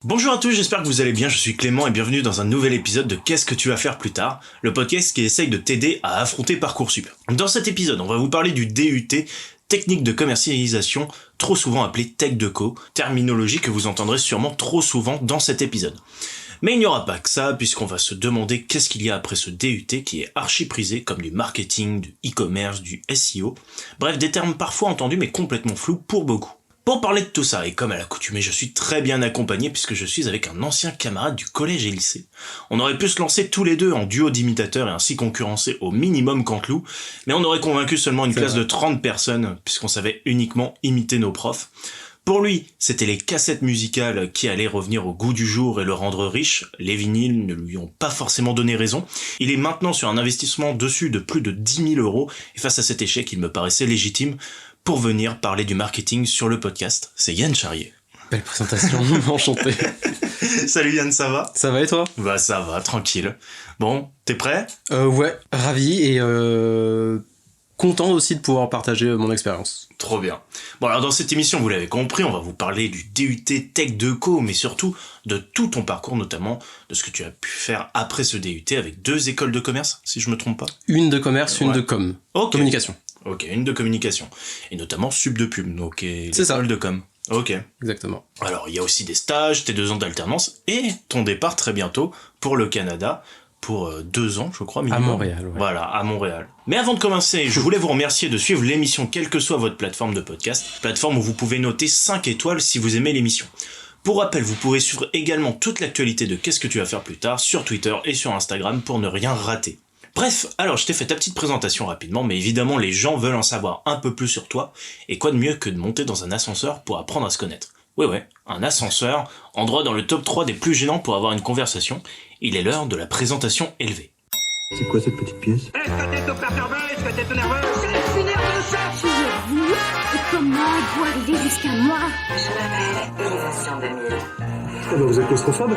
Bonjour à tous, j'espère que vous allez bien, je suis Clément et bienvenue dans un nouvel épisode de Qu'est-ce que tu vas faire plus tard, le podcast qui essaye de t'aider à affronter Parcoursup. Dans cet épisode, on va vous parler du DUT, technique de commercialisation, trop souvent appelé Tech Deco, terminologie que vous entendrez sûrement trop souvent dans cet épisode. Mais il n'y aura pas que ça, puisqu'on va se demander qu'est-ce qu'il y a après ce DUT qui est archi prisé, comme du marketing, du e-commerce, du SEO, bref des termes parfois entendus mais complètement flous pour beaucoup. Pour parler de tout ça, et comme à l'accoutumée, je suis très bien accompagné puisque je suis avec un ancien camarade du collège et lycée. On aurait pu se lancer tous les deux en duo d'imitateurs et ainsi concurrencer au minimum Canteloup, mais on aurait convaincu seulement une classe de 30 personnes puisqu'on savait uniquement imiter nos profs. Pour lui, c'était les cassettes musicales qui allaient revenir au goût du jour et le rendre riche. Les vinyles ne lui ont pas forcément donné raison. Il est maintenant sur un investissement dessus de plus de 10 000 €, et face à cet échec, il me paraissait légitime pour venir parler du marketing sur le podcast. C'est Yann Charrier. Belle présentation, enchanté. Salut Yann, ça va ? Ça va et toi ? Bah ça va, tranquille. Bon, t'es prêt ? Ouais, ravi et content aussi de pouvoir partager mon expérience. Trop bien. Bon alors dans cette émission, vous l'avez compris, on va vous parler du DUT Tech Deco, mais surtout de tout ton parcours, notamment de ce que tu as pu faire après ce DUT avec 2 écoles de commerce, si je me trompe pas. Une de commerce, une de com. Ok. Communication. Ok, une de communication. Et notamment sub de pub, donc C'est ça. l'école de com. Ok. Exactement. Alors il y a aussi des stages, tes 2 ans d'alternance, et ton départ très bientôt pour le Canada, pour 2 ans, je crois, minimum. À Montréal, ouais. Voilà, à Montréal. Mais avant de commencer, je voulais vous remercier de suivre l'émission quelle que soit votre plateforme de podcast, plateforme où vous pouvez noter 5 étoiles si vous aimez l'émission. Pour rappel, vous pourrez suivre également toute l'actualité de Qu'est-ce que tu vas faire plus tard sur Twitter et sur Instagram pour ne rien rater. Bref, alors je t'ai fait ta petite présentation rapidement, mais évidemment les gens veulent en savoir un peu plus sur toi, et quoi de mieux que de monter dans un ascenseur pour apprendre à se connaître. Ouais, un ascenseur, endroit dans le top 3 des plus gênants pour avoir une conversation. Il est l'heure de la présentation élevée. C'est quoi cette petite pièce? Est-ce que t'es tout perturbé? Est-ce que t'es tout nerveux? Je vais finir de ça. Qui êtes vous? Et comment êtes-vous arrivé jusqu'à moi? Je m'appelle Élévation 2000. Eh ben, vous êtes claustrophobe?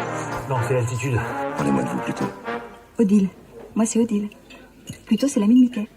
Non, c'est l'altitude. Parlez-moi de vous plutôt. Odile. Moi, c'est Odile. Plutôt, c'est l'ami de Mickey.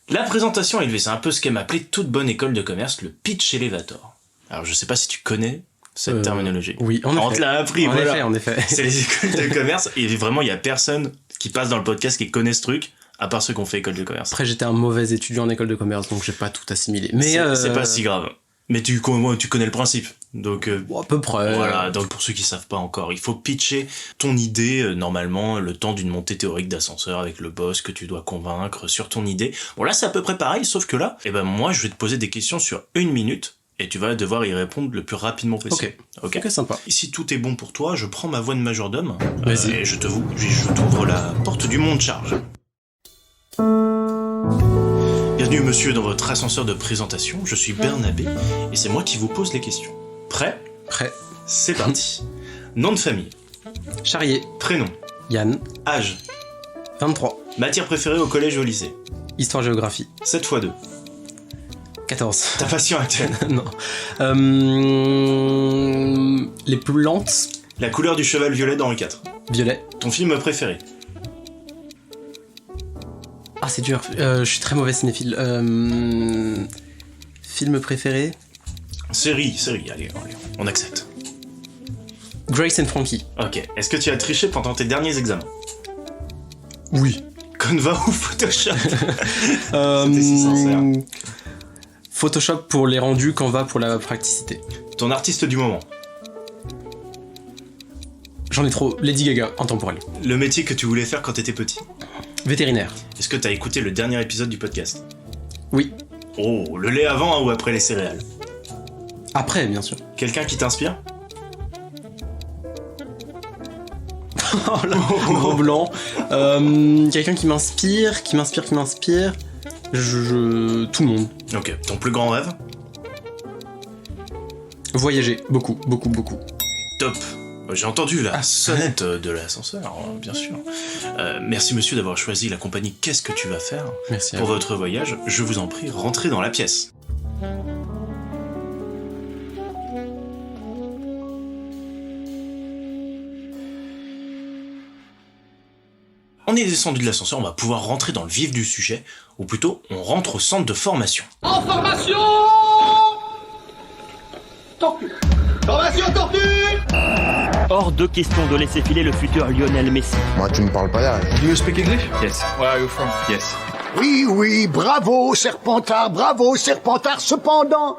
La présentation élevée, c'est un peu ce qu'aime appeler toute bonne école de commerce, le pitch elevator. Alors je sais pas si tu connais cette terminologie. Oui, en On effet. te l'a appris, voilà. En effet. C'est les écoles de commerce, et vraiment il y a personne qui passe dans le podcast qui connaît ce truc, à part ceux qui ont fait école de commerce. Après, j'étais un mauvais étudiant en école de commerce, donc j'ai pas tout assimilé. Mais C'est pas si grave. Mais tu connais le principe. Donc Bon, à peu près. voilà, donc pour ceux qui savent pas encore, il faut pitcher ton idée normalement le temps d'une montée théorique d'ascenseur avec le boss que tu dois convaincre sur ton idée. Bon là c'est à peu près pareil, sauf que là, moi je vais te poser des questions sur 1 minute et tu vas devoir y répondre le plus rapidement possible. Ok, sympa. Si tout est bon pour toi, je prends ma voix de majordome Vas-y. et je t'ouvre la porte du monde charge. Bienvenue monsieur dans votre ascenseur de présentation, je suis Bernabé et c'est moi qui vous pose les questions. Prêt ? Prêt. C'est parti. Nom de famille, Charrier. prénom, Yann. âge, 23. matière préférée au collège et au lycée, Histoire-géographie. 7x2, 14. ta passion actuelle, Non. Les plus lentes. la couleur du cheval violet d'Henri IV, Violet. ton film préféré, Ah, c'est dur. Je suis très mauvais cinéphile. Film préféré. série, allez, on accepte. Grace and Frankie. Ok, est-ce que tu as triché pendant tes derniers examens ? Oui. Canva ou Photoshop ? C'était si sincère. Photoshop pour les rendus, Canva pour la praticité. Ton artiste du moment, J'en ai trop. Lady Gaga, intemporel. le métier que tu voulais faire quand t'étais petit. Vétérinaire. Est-ce que t'as écouté le dernier épisode du podcast ? Oui. Oh, le lait avant ou après les céréales ? Après, bien sûr. Quelqu'un qui t'inspire ? Oh là, gros blanc. Quelqu'un qui m'inspire. Tout le monde. Ok, ton plus grand rêve ? Voyager. Beaucoup. Top. J'ai entendu la sonnette de l'ascenseur, bien sûr. Merci monsieur d'avoir choisi la compagnie Qu'est-ce que tu vas faire Merci à pour vous. votre voyage. Je vous en prie, rentrez dans la pièce. On est descendu de l'ascenseur, on va pouvoir rentrer dans le vif du sujet, ou plutôt, on rentre au centre de formation. En formation! Tortue! Formation tortue! hors de question de laisser filer le futur Lionel Messi. Moi, tu me parles pas d'âge. Do you speak English? Yes. Where are you from? Yes. Oui, bravo, Serpentard, cependant.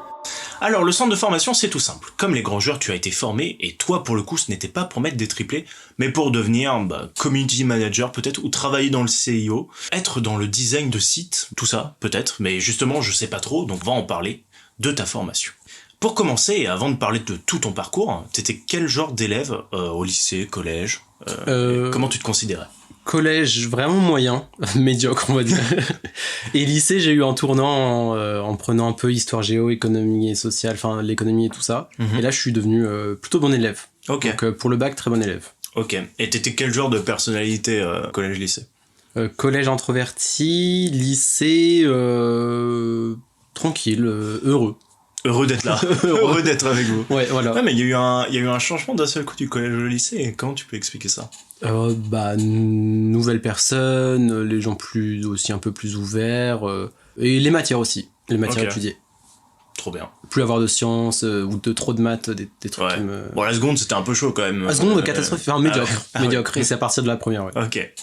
Alors, le centre de formation, c'est tout simple. Comme les grands joueurs, tu as été formé, et toi, pour le coup, ce n'était pas pour mettre des triplés, mais pour devenir community manager peut-être, ou travailler dans le CIO, être dans le design de site, tout ça, peut-être, mais justement, je sais pas trop, donc on va en parler de ta formation. Pour commencer, et avant de parler de tout ton parcours, t'étais quel genre d'élève au lycée, collège comment tu te considérais? Collège vraiment moyen, médiocre on va dire. Et lycée, j'ai eu un tournant en prenant un peu histoire géo, économie et sociale, enfin l'économie et tout ça. Et là, je suis devenu plutôt bon élève. Ok. Donc pour le bac, très bon élève. Ok. Et t'étais quel genre de personnalité collège-lycée? Collège introverti, lycée tranquille, heureux. Heureux d'être là. Heureux d'être avec vous. Ouais, voilà. Ouais, mais il y a eu un changement d'un seul coup du collège au lycée. Comment tu peux expliquer ça? Nouvelles personnes, les gens aussi un peu plus ouverts, et les matières aussi, les matières étudiées. Trop bien. Plus avoir de sciences ou de trop de maths, des trucs qui me... Bon, la seconde, c'était un peu chaud quand même. La seconde, catastrophe, enfin médiocre. Médiocre, ouais. et c'est à partir de la première, ouais. Ok.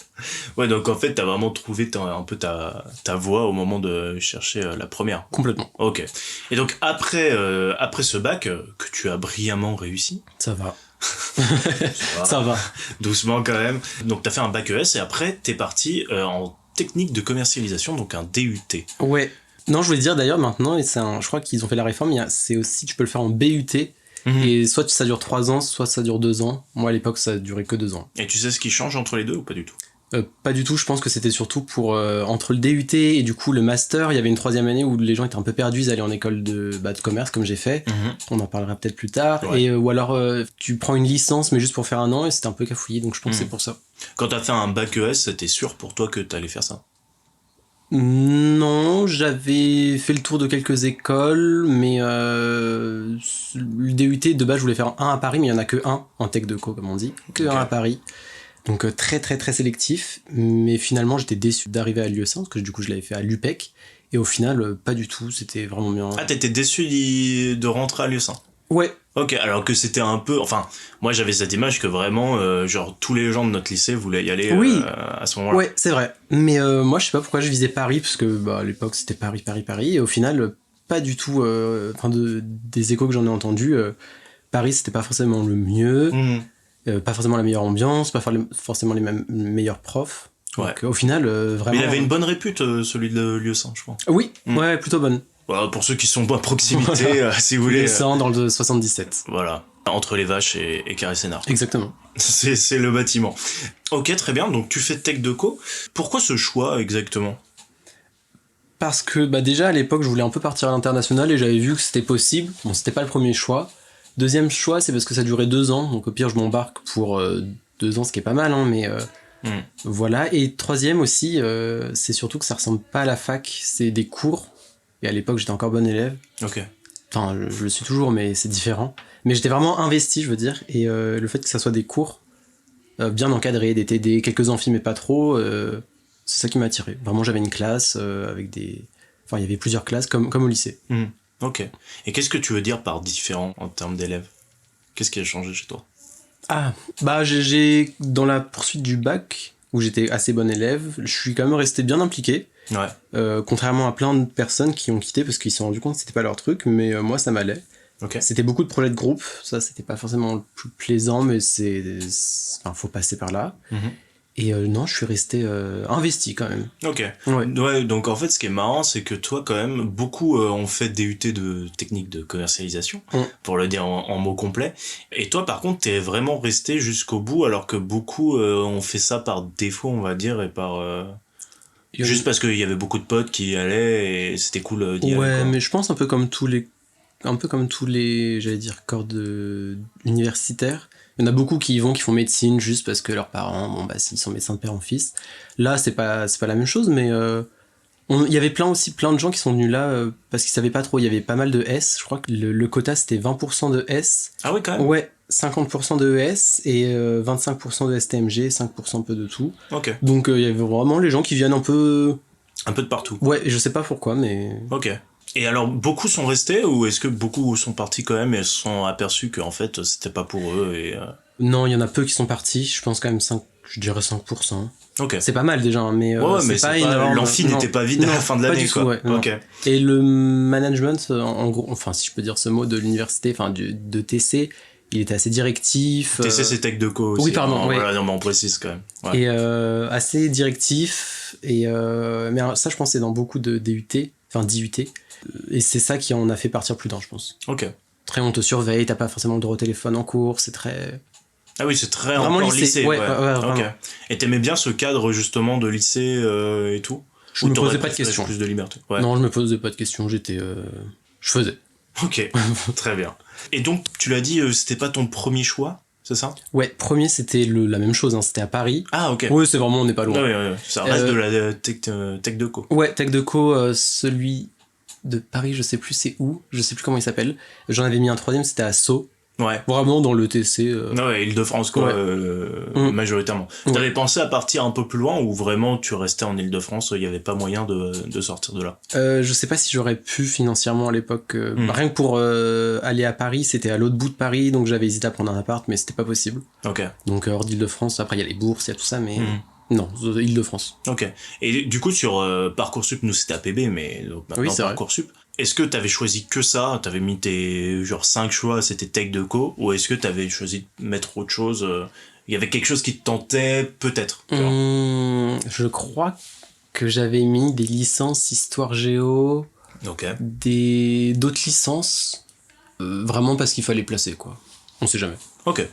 Ouais, donc en fait, t'as vraiment trouvé un peu ta voie au moment de chercher la première. Complètement. Ok. Et donc après ce bac, que tu as brillamment réussi. Ça va. Ça va. Doucement quand même. Donc t'as fait un bac ES et après t'es parti en technique de commercialisation, donc un DUT. Ouais. Non, je voulais dire d'ailleurs maintenant, et je crois qu'ils ont fait la réforme, c'est aussi, tu peux le faire en BUT, et soit ça dure 3 ans, soit ça dure 2 ans. Moi à l'époque ça durait que 2 ans. Et tu sais ce qui change entre les deux ou pas du tout? Pas du tout, je pense que c'était surtout pour entre le DUT et du coup le master, il y avait une 3e année où les gens étaient un peu perdus, ils allaient en école de commerce comme j'ai fait, on en parlera peut-être plus tard, ouais. Et ou alors tu prends une licence mais juste pour faire 1 an et c'était un peu cafouillé, donc je pense que c'est pour ça. Quand t'as fait un bac ES, c'était sûr pour toi que t'allais faire ça? Non, j'avais fait le tour de quelques écoles, mais le DUT de base je voulais faire un à Paris, mais il y en a que un en tech de co comme on dit, un à Paris. Donc très très très sélectif, mais finalement j'étais déçu d'arriver à l'UE5 parce que du coup je l'avais fait à l'UPEC et au final pas du tout, c'était vraiment bien. Ah, t'étais déçu de rentrer à l'UE5? Ouais. Ok, alors que c'était un peu... Enfin, moi j'avais cette image que vraiment, genre tous les gens de notre lycée voulaient y aller à ce moment-là. Ouais, c'est vrai. Mais moi je sais pas pourquoi je visais Paris, parce que à l'époque c'était Paris, et au final pas du tout, des échos que j'en ai entendus, Paris c'était pas forcément le mieux. Pas forcément la meilleure ambiance, pas forcément les meilleurs profs. Ouais. Donc au final, vraiment... Mais il avait une bonne répute, celui de l'UE5, je crois. Oui, ouais, plutôt bonne. Voilà, pour ceux qui sont à proximité, si vous voulez... l'UE5 dans le 77. Voilà, entre les vaches et Carré-Sénard. Exactement. C'est le bâtiment. Ok, très bien, donc tu fais tech de co. Pourquoi ce choix exactement? Parce que déjà à l'époque, je voulais un peu partir à l'international et j'avais vu que c'était possible. Bon, c'était pas le premier choix. Deuxième choix, c'est parce que ça durait 2 ans, donc au pire je m'embarque pour 2 ans, ce qui est pas mal, hein, mais voilà. Et troisième aussi, c'est surtout que ça ressemble pas à la fac, c'est des cours, et à l'époque j'étais encore bon élève. Ok. Enfin, je le suis toujours, mais c'est différent. Mais j'étais vraiment investi, je veux dire, et le fait que ça soit des cours bien encadrés, des TD, quelques amphis, mais pas trop, c'est ça qui m'a attiré. Vraiment, j'avais une classe avec des... Enfin, il y avait plusieurs classes, comme au lycée. Ok. Et qu'est-ce que tu veux dire par différent en termes d'élèves? Qu'est-ce qui a changé chez toi? J'ai dans la poursuite du bac, où j'étais assez bon élève, je suis quand même resté bien impliqué. Ouais. Contrairement à plein de personnes qui ont quitté parce qu'ils se sont rendus compte que c'était pas leur truc, mais moi ça m'allait. Okay. C'était beaucoup de projets de groupe, ça c'était pas forcément le plus plaisant, mais faut passer par là. Et non, je suis resté investi quand même. Ok. Ouais, donc en fait, ce qui est marrant, c'est que toi, quand même, beaucoup ont fait DUT de technique de commercialisation, pour le dire en mots complets. Et toi, par contre, t'es vraiment resté jusqu'au bout, alors que beaucoup ont fait ça par défaut, on va dire, et par... juste parce qu'il y avait beaucoup de potes qui y allaient, et c'était cool d'y aller. Ouais, mais je pense un peu comme tous les, j'allais dire, corps universitaires. Il y en a beaucoup qui y vont, qui font médecine juste parce que leurs parents, s'ils sont médecins de père en fils. Là, c'est pas la même chose, mais il y avait plein de gens qui sont venus là parce qu'ils savaient pas trop. Il y avait pas mal de S. Je crois que le quota c'était 20% de S. Ah oui, quand même. Ouais, 50% de ES et 25% de STMG, 5% un peu de tout. Ok. Donc il y avait vraiment les gens qui viennent un peu de partout. Ouais, et je sais pas pourquoi, mais... Ok. Et alors, beaucoup sont restés ou est-ce que beaucoup sont partis quand même et se sont aperçus qu'en fait, c'était pas pour eux et... Non, il y en a peu qui sont partis, je pense quand même 5, je dirais 5%. Ok. C'est pas mal déjà, mais mais c'est pas énorme. L'amphi n'était pas vide à la fin de l'année, quoi. Ouais, ok. Et le management, en gros, enfin si je peux dire ce mot de l'université, enfin de TC, il était assez directif. TC c'est Tech Deco aussi. Oui, pardon. Hein, ouais. Voilà, non, mais on précise quand même. Ouais. Et assez directif. Et mais ça, je pense, c'est dans beaucoup de DUT, enfin d'IUT. Et c'est ça qui en a fait partir plus d'un, je pense. Ok. Très, on te surveille, t'as pas forcément le droit au téléphone en cours, c'est très. Ah oui, c'est très Vraiment encore lycée. lycée. Ouais, Ok. vraiment. Et t'aimais bien ce cadre justement de lycée et tout? Je Ou me t'aurais posais pas de préféré questions. Plus de liberté. Ouais. Non, je me posais pas de questions, j'étais. Je faisais. Ok, très bien. Et donc, tu l'as dit, c'était pas ton premier choix, c'est ça? Ouais, premier, c'était la même chose, hein, c'était à Paris. Ah, ok. Oui, c'est vraiment, on n'est pas loin. Ouais. Ça reste de la tech Deco. Ouais, Tech Deco, celui de Paris, je sais plus c'est où, je sais plus comment il s'appelle. J'en avais mis un troisième, c'était à Sceaux. Ouais. Vraiment dans le TC. Ouais, Île-de-France, quoi, Ouais. majoritairement. Ouais. T'avais pensé à partir un peu plus loin ou vraiment tu restais en Île-de-France, il n'y avait pas moyen de sortir de là? Je sais pas si j'aurais pu financièrement à l'époque. Rien que pour aller à Paris, c'était à l'autre bout de Paris, donc j'avais hésité à prendre un appart, mais c'était pas possible. Ok. Donc hors d'Île-de-France, après il y a les bourses, il y a tout ça, mais non, Île-de-France. Ok. Et du coup, sur Parcoursup, nous c'était APB, mais donc maintenant Oui, c'est vrai. Parcoursup, est-ce que t'avais choisi que ça? T'avais mis tes 5 choix, c'était Tech Deco, ou est-ce que t'avais choisi de mettre autre chose? Il y avait quelque chose qui te tentait, peut-être? Je crois que j'avais mis des licences Histoire Géo, Ok. d'autres licences, vraiment parce qu'il fallait placer, quoi. On sait jamais. Ok.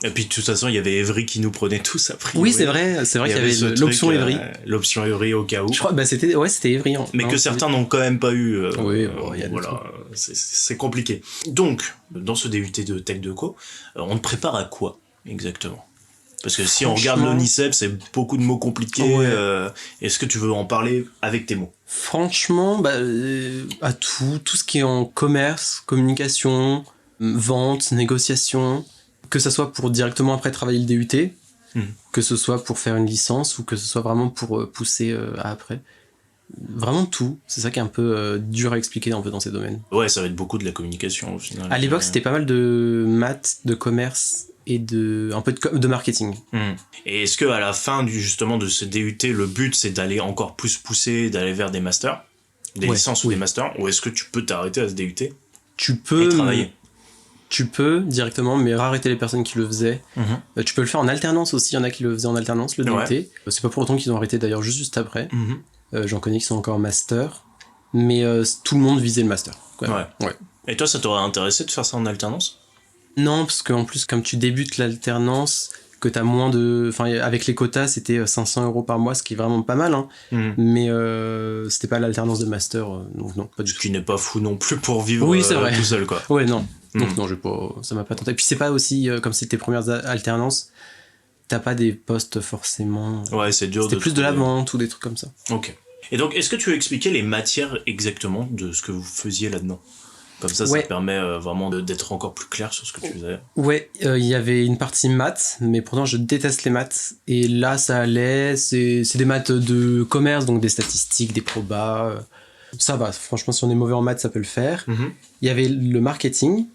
Et puis de toute façon, il y avait Evry qui nous prenait tous a priori. Oui, c'est vrai qu'il y avait ce l'option truc, Evry. L'option Evry au cas où. Je crois, c'était Evry. Mais que certains n'ont quand même pas eu. Oui, bon, y a des voilà, c'est compliqué. Donc, dans ce DUT de Tech Deco, on te prépare à quoi exactement? Parce que si on regarde l'ONICEP, c'est beaucoup de mots compliqués. Ouais. Est-ce que tu veux en parler avec tes mots? Franchement, à tout ce qui est en commerce, communication, vente, négociation, que ça soit pour directement après travailler le DUT, que ce soit pour faire une licence ou que ce soit vraiment pour pousser à après. Vraiment tout. C'est ça qui est un peu dur à expliquer un peu dans ces domaines. Ouais, ça va être beaucoup de la communication au final. À l'époque, c'était pas mal de maths, de commerce et un peu de marketing. Et est-ce que à la fin justement de ce DUT, le but c'est d'aller encore plus pousser, d'aller vers des masters, des licences ou des masters, ou est-ce que tu peux t'arrêter à ce DUT? Tu peux et travailler. Tu peux directement, mais arrêter les personnes qui le faisaient. Tu peux le faire en alternance aussi, il y en a qui le faisaient en alternance, le DUT. Ouais. C'est pas pour autant qu'ils ont arrêté d'ailleurs juste après. J'en connais qui sont encore en master, mais tout le monde visait le master. Quoi. Ouais. Et toi, ça t'aurait intéressé de faire ça en alternance? Non, parce qu'en plus, comme tu débutes l'alternance, que t'as moins de... Enfin, avec les quotas, c'était 500 € par mois, ce qui est vraiment pas mal, hein. Mais c'était pas l'alternance de master, donc non, pas du tout. Ce qui n'est pas fou non plus pour vivre c'est vrai. tout seul, quoi. Ouais, non. Donc non, ça m'a pas tenté. Puis c'est pas aussi, comme c'est tes premières alternances, t'as pas des postes forcément... Ouais, c'est dur. C'était plus de la vente ou des trucs comme ça. Ok. Et donc, est-ce que tu veux expliquer les matières exactement de ce que vous faisiez là-dedans? Comme ça permet vraiment d'être encore plus clair sur ce que tu faisais. Ouais, il y avait une partie maths, mais pourtant je déteste les maths. Et là, ça allait, c'est des maths de commerce, donc des statistiques, des probas. Ça va, franchement, si on est mauvais en maths, ça peut le faire. Il y avait le marketing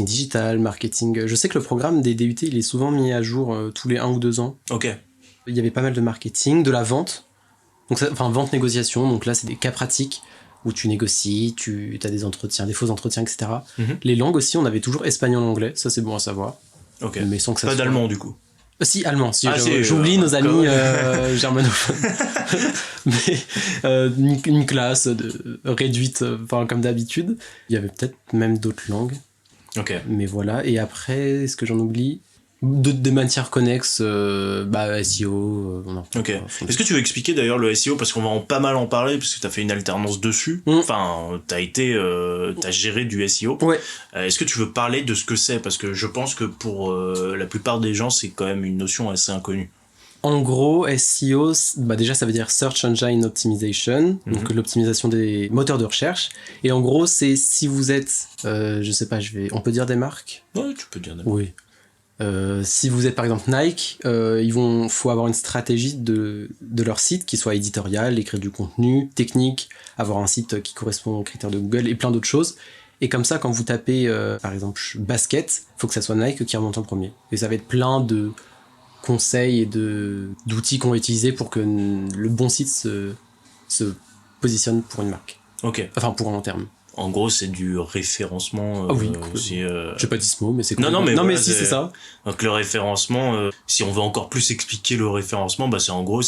digital, marketing... Je sais que le programme des DUT, il est souvent mis à jour tous les 1 ou 2 ans. Ok. Il y avait pas mal de marketing, de la vente. Donc vente-négociation, donc là, c'est des cas pratiques où tu négocies, tu as des entretiens, des faux entretiens, etc. Les langues aussi, on avait toujours espagnol-anglais, ça c'est bon à savoir. Ok. Mais sans que ça pas d'allemand du coup. Si, allemand, j'oublie nos amis germanophones. Mais une classe réduite, comme d'habitude. Il y avait peut-être même d'autres langues. Ok. Mais voilà, et après, est-ce que j'en oublie ? Des matières connexes, SEO, ok. Est-ce que tu veux expliquer d'ailleurs le SEO, parce qu'on va pas mal en parler, parce que t'as fait une alternance dessus, enfin t'as géré du SEO. Ouais. Est-ce que tu veux parler de ce que c'est, parce que je pense que pour la plupart des gens c'est quand même une notion assez inconnue. En gros, SEO, déjà ça veut dire Search Engine Optimization, donc l'optimisation des moteurs de recherche. Et en gros, c'est si vous êtes, je sais pas, on peut dire des marques ? Ouais, tu peux dire des marques. Oui. Si vous êtes par exemple Nike, faut avoir une stratégie de leur site qui soit éditorial, écrire du contenu, technique, avoir un site qui correspond aux critères de Google et plein d'autres choses. Et comme ça, quand vous tapez, par exemple, basket, faut que ça soit Nike qui remonte en premier. Et ça va être plein de conseils et d'outils qu'on va utiliser pour que le bon site se positionne pour une marque. Ok. Enfin, pour un long terme. En gros, c'est du référencement. Ah oui, j'ai pas dit ce mot, mais c'est cool. Non, mais si, c'est ça. Donc le référencement, si on veut encore plus expliquer le référencement, bah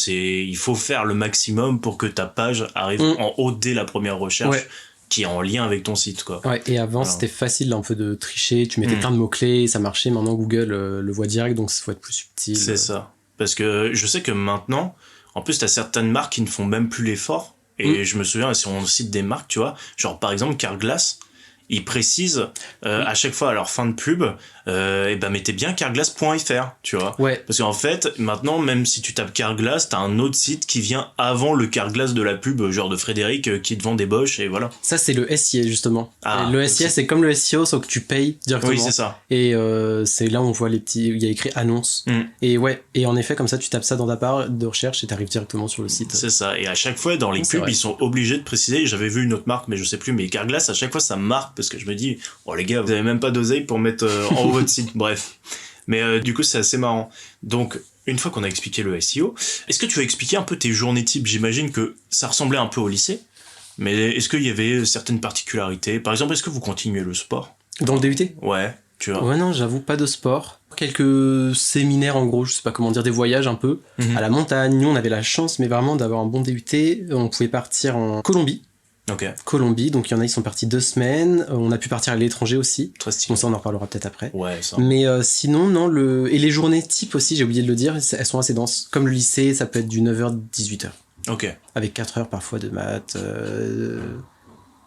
il faut faire le maximum pour que ta page arrive en haut dès la première recherche, qui est en lien avec ton site, quoi. Ouais, et avant, c'était facile un peu de tricher, tu mettais plein de mots-clés, ça marchait. Maintenant, Google le voit direct, donc il faut être plus subtil. C'est ça. Parce que je sais que maintenant, en plus, t'as certaines marques qui ne font même plus l'effort. Et je me souviens, si on cite des marques, tu vois, genre par exemple Carglass, ils précisent à chaque fois à leur fin de pub, mettez bien carglass.fr, tu vois. Ouais. Parce qu'en fait, maintenant, même si tu tapes Carglass, t'as un autre site qui vient avant le Carglass de la pub, genre de Frédéric, qui te vend des Bosch, et voilà. Ça, c'est le SIA, justement. Ah, le SIA, c'est comme le SEO, sauf que tu payes directement. Oui, c'est ça. Et c'est là où on voit les petits, il y a écrit annonce. Et ouais, et en effet, comme ça, tu tapes ça dans ta barre de recherche et t'arrives directement sur le site. C'est ça. Et à chaque fois, dans les pubs, ils sont obligés de préciser, j'avais vu une autre marque, mais je sais plus, mais Carglass, à chaque fois, ça marque, parce que je me dis, oh les gars, vous avez même pas d'oseille pour mettre en haut votre site. Bref. Mais du coup, c'est assez marrant. Donc, une fois qu'on a expliqué le SEO, est-ce que tu as expliqué un peu tes journées types? J'imagine que ça ressemblait un peu au lycée, mais est-ce qu'il y avait certaines particularités? Par exemple, est-ce que vous continuez le sport? Dans le DUT? Ouais, tu vois. Ouais, non, j'avoue, pas de sport. Quelques séminaires, en gros, je sais pas comment dire, des voyages un peu, à la montagne. Nous, on avait la chance, mais vraiment, d'avoir un bon DUT. On pouvait partir en Colombie. Okay. Colombie, donc il y en a, ils sont partis 2 semaines. On a pu partir à l'étranger aussi. Très stylé. Bon, ça, on en reparlera peut-être après. Ouais, ça. Mais sinon, non, et les journées type aussi, j'ai oublié de le dire, elles sont assez denses. Comme le lycée, ça peut être du 9h, 18h. Ok. Avec 4 heures parfois de maths.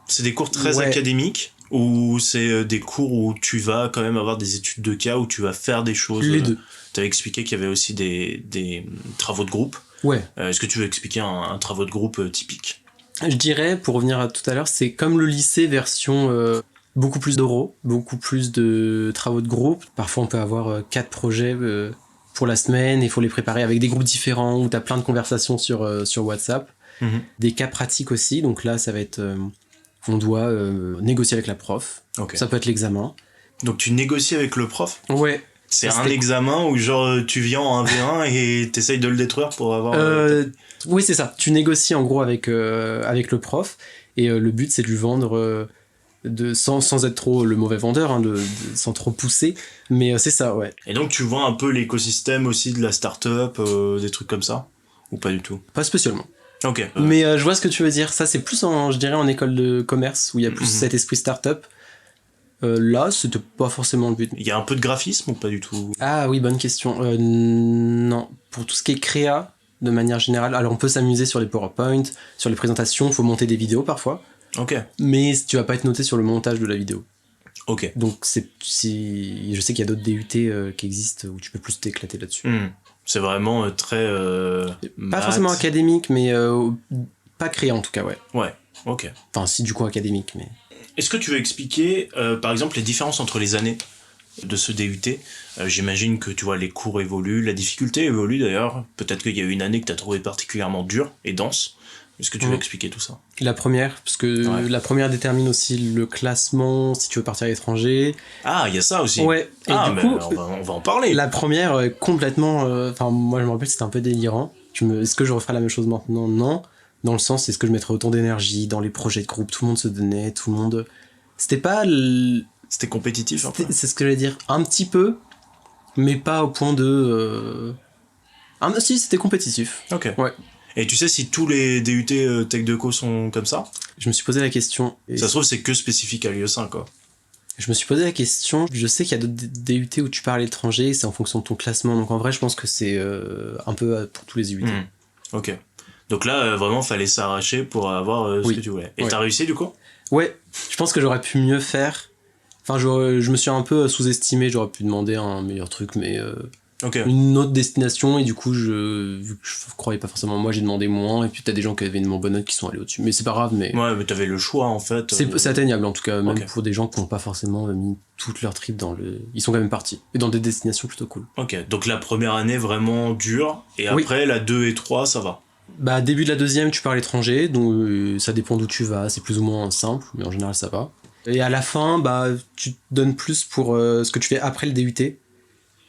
C'est des cours très académiques ou c'est des cours où tu vas quand même avoir des études de cas, où tu vas faire des choses? Les deux. Tu avais expliqué qu'il y avait aussi des travaux de groupe. Ouais. Est-ce que tu veux expliquer un travaux de groupe typique? Je dirais, pour revenir à tout à l'heure, c'est comme le lycée version beaucoup plus d'euros, beaucoup plus de travaux de groupe. Parfois, on peut avoir 4 projets pour la semaine, il faut les préparer avec des groupes différents, où tu as plein de conversations sur WhatsApp. Des cas pratiques aussi, donc là, ça va être... on doit négocier avec la prof. Okay. Ça peut être l'examen. Donc tu négocies avec le prof? Ouais. C'est un examen où genre tu viens en 1v1 et t'essayes de le détruire pour avoir... Oui, c'est ça. Tu négocies en gros avec le prof et le but c'est de lui vendre sans être trop le mauvais vendeur, sans trop pousser, mais c'est ça, ouais. Et donc tu vois un peu l'écosystème aussi de la start-up, des trucs comme ça? Ou pas du tout? Pas spécialement. Ok. Mais je vois ce que tu veux dire. Ça c'est plus je dirais en école de commerce où il y a plus cet esprit start-up. Là, c'était pas forcément le but. Il y a un peu de graphisme ou pas du tout? Ah oui, bonne question. Non. Pour tout ce qui est créa, de manière générale, alors on peut s'amuser sur les PowerPoint, sur les présentations, il faut monter des vidéos parfois. Ok. Mais tu vas pas être noté sur le montage de la vidéo. Ok. Donc je sais qu'il y a d'autres DUT qui existent où tu peux plus t'éclater là-dessus. C'est vraiment très... pas forcément académique, mais pas créa en tout cas, ouais. Ouais, ok. Enfin, si du coup académique, mais... Est-ce que tu veux expliquer, par exemple, les différences entre les années de ce DUT? J'imagine que tu vois, les cours évoluent, la difficulté évolue d'ailleurs. Peut-être qu'il y a eu une année que tu as trouvé particulièrement dure et dense. Est-ce que tu veux expliquer tout ça? La première, parce que la première détermine aussi le classement, si tu veux partir à l'étranger. Ah, il y a ça aussi. Ouais. Et du coup, on va en parler. La première, complètement... Enfin, moi je me rappelle, c'était un peu délirant. Est-ce que je referais la même chose maintenant? Non. Dans le sens, est-ce que je mettrais autant d'énergie dans les projets de groupe? Tout le monde se donnait, tout le monde... C'était pas... C'était compétitif un peu. C'est ce que j'allais dire. Un petit peu, mais pas au point de... Ah, si, c'était compétitif. Ok. Ouais. Et tu sais si tous les DUT Tech Deco sont comme ça? Je me suis posé la question. Ça se trouve, c'est que spécifique à l'IE5, quoi. Je me suis posé la question. Je sais qu'il y a d'autres DUT où tu pars à l'étranger, c'est en fonction de ton classement. Donc en vrai, je pense que c'est un peu pour tous les DUT. Ok. Donc là, vraiment, fallait s'arracher pour avoir ce que tu voulais. Et t'as réussi, du coup? Ouais. Je pense que j'aurais pu mieux faire. Enfin, je me suis un peu sous-estimé. J'aurais pu demander un meilleur truc, mais... une autre destination, et du coup, vu que je croyais pas forcément moi, j'ai demandé moins, et puis t'as des gens qui avaient une moins bonne note qui sont allés au-dessus. Mais c'est pas grave, mais... Ouais, mais t'avais le choix, en fait. C'est atteignable, en tout cas, même pour des gens qui n'ont pas forcément mis toute leur trip dans le... Ils sont quand même partis. Et dans des destinations plutôt cool. Ok, donc la première année, vraiment dure, et après, la 2 et 3, ça va? Bah, début de la deuxième, tu pars à l'étranger, donc ça dépend d'où tu vas, c'est plus ou moins simple, mais en général, ça va. Et à la fin, bah, tu te donnes plus pour ce que tu fais après le DUT,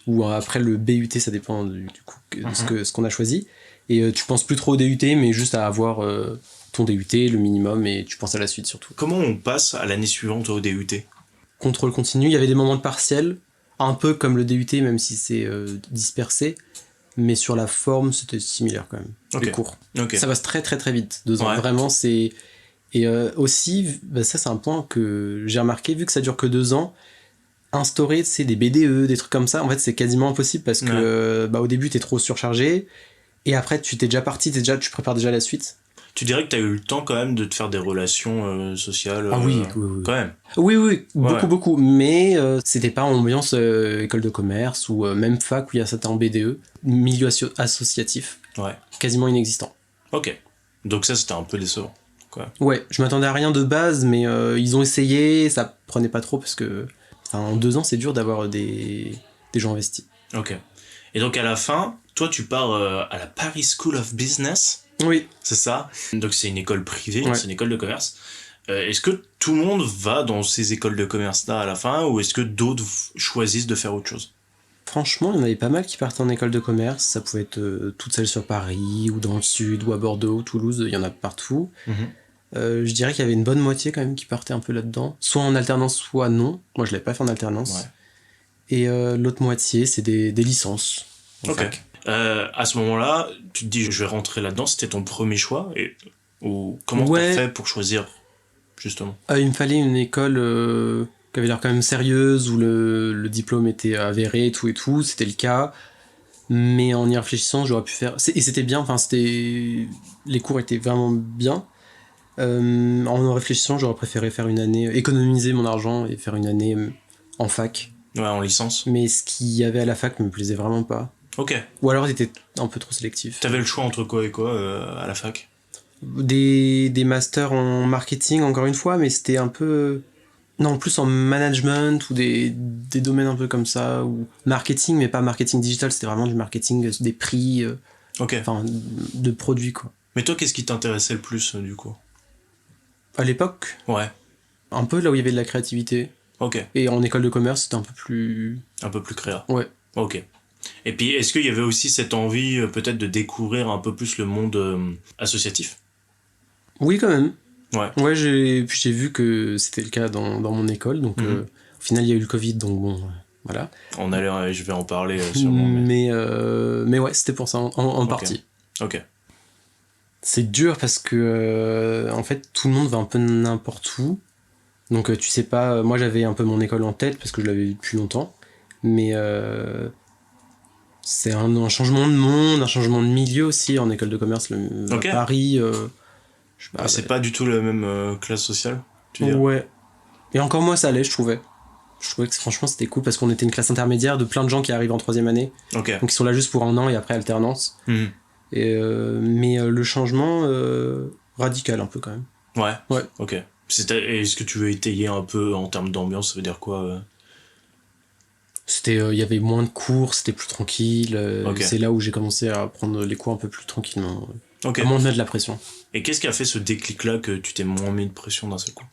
ou après le BUT, ça dépend du coup de ce qu'on a choisi. Et tu penses plus trop au DUT, mais juste à avoir ton DUT, le minimum, et tu penses à la suite surtout. Comment on passe à l'année suivante au DUT ? Contrôle continu, il y avait des moments de partiel, un peu comme le DUT, même si c'est dispersé, mais sur la forme, c'était similaire quand même, les cours. Ça passe très très très vite, 2 ans, vraiment, c'est... Et aussi, bah ça c'est un point que j'ai remarqué, vu que ça dure que 2 ans, instaurer des BDE, des trucs comme ça, en fait c'est quasiment impossible parce que au début t'es trop surchargé, et après tu t'es déjà parti, tu prépares déjà la suite. Tu dirais que t'as eu le temps quand même de te faire des relations sociales oui. Quand même. Oui, beaucoup, mais c'était pas en ambiance école de commerce ou même fac où il y a ça en BDE, milieu associatif, quasiment inexistant. Ok, donc ça c'était un peu décevant. Quoi. Ouais, je m'attendais à rien de base, mais ils ont essayé, ça prenait pas trop parce que en 2 ans c'est dur d'avoir des gens investis. Ok. Et donc à la fin, toi tu pars à la Paris School of Business. Oui. C'est ça. Donc c'est une école privée, c'est une école de commerce. Est-ce que tout le monde va dans ces écoles de commerce-là à la fin, ou est-ce que d'autres choisissent de faire autre chose ? Franchement, il y en avait pas mal qui partaient en école de commerce. Ça pouvait être toutes celles sur Paris, ou dans le sud, ou à Bordeaux, ou Toulouse, il y en a partout. Je dirais qu'il y avait une bonne moitié quand même qui partait un peu là-dedans. Soit en alternance, soit non. Moi, je l'avais pas fait en alternance. Et l'autre moitié, c'est des licences. Ok. À ce moment-là, tu te dis, je vais rentrer là-dedans. C'était ton premier choix ou comment t'as fait pour choisir, justement ? Il me fallait une école qui avait l'air quand même sérieuse, où le diplôme était avéré et tout. C'était le cas. Mais en y réfléchissant, j'aurais pu faire... Et c'était bien, les cours étaient vraiment bien. En réfléchissant, j'aurais préféré faire une année, économiser mon argent et faire une année en fac. Ouais, en licence. Mais ce qu'il y avait à la fac me plaisait vraiment pas. Ok. Ou alors il était un peu trop sélectif. T'avais le choix entre quoi et quoi à la fac ? Des masters en marketing, encore une fois, mais c'était un peu... Non, plus en management ou des domaines un peu comme ça, ou marketing, mais pas marketing digital, c'était vraiment du marketing, des prix, enfin, de produits, quoi. Mais toi, qu'est-ce qui t'intéressait le plus, du coup ? À l'époque ? Ouais. Un peu là où il y avait de la créativité. Ok. Et en école de commerce, c'était un peu plus... Un peu plus créa. Ouais. Ok. Et puis, est-ce qu'il y avait aussi cette envie, peut-être, de découvrir un peu plus le monde associatif ? Oui, quand même. Ouais, j'ai vu que c'était le cas dans mon école, donc au final il y a eu le Covid, donc bon, voilà. Je vais en parler sûrement. Mais ouais, c'était pour ça en partie. Ok. C'est dur parce que en fait tout le monde va un peu n'importe où, donc tu sais pas. Moi j'avais un peu mon école en tête parce que je l'avais vu depuis longtemps, mais c'est un changement de monde, un changement de milieu aussi en école de commerce. À Paris. C'est pas du tout la même classe sociale, tu veux dire ? Ouais. Et encore moi, ça allait, je trouvais. Je trouvais que franchement, c'était cool parce qu'on était une classe intermédiaire de plein de gens qui arrivent en 3e année. Donc ils sont là juste pour 1 an et après alternance. Et, mais le changement radical un peu quand même. Ouais. Ok. Est-ce que tu veux étayer un peu en termes d'ambiance, ça veut dire quoi Il y avait moins de cours, c'était plus tranquille. C'est là où j'ai commencé à prendre les cours un peu plus tranquillement. À moins de mettre de la pression. Et qu'est-ce qui a fait ce déclic-là que tu t'es moins mis de pression d'un seul coup ?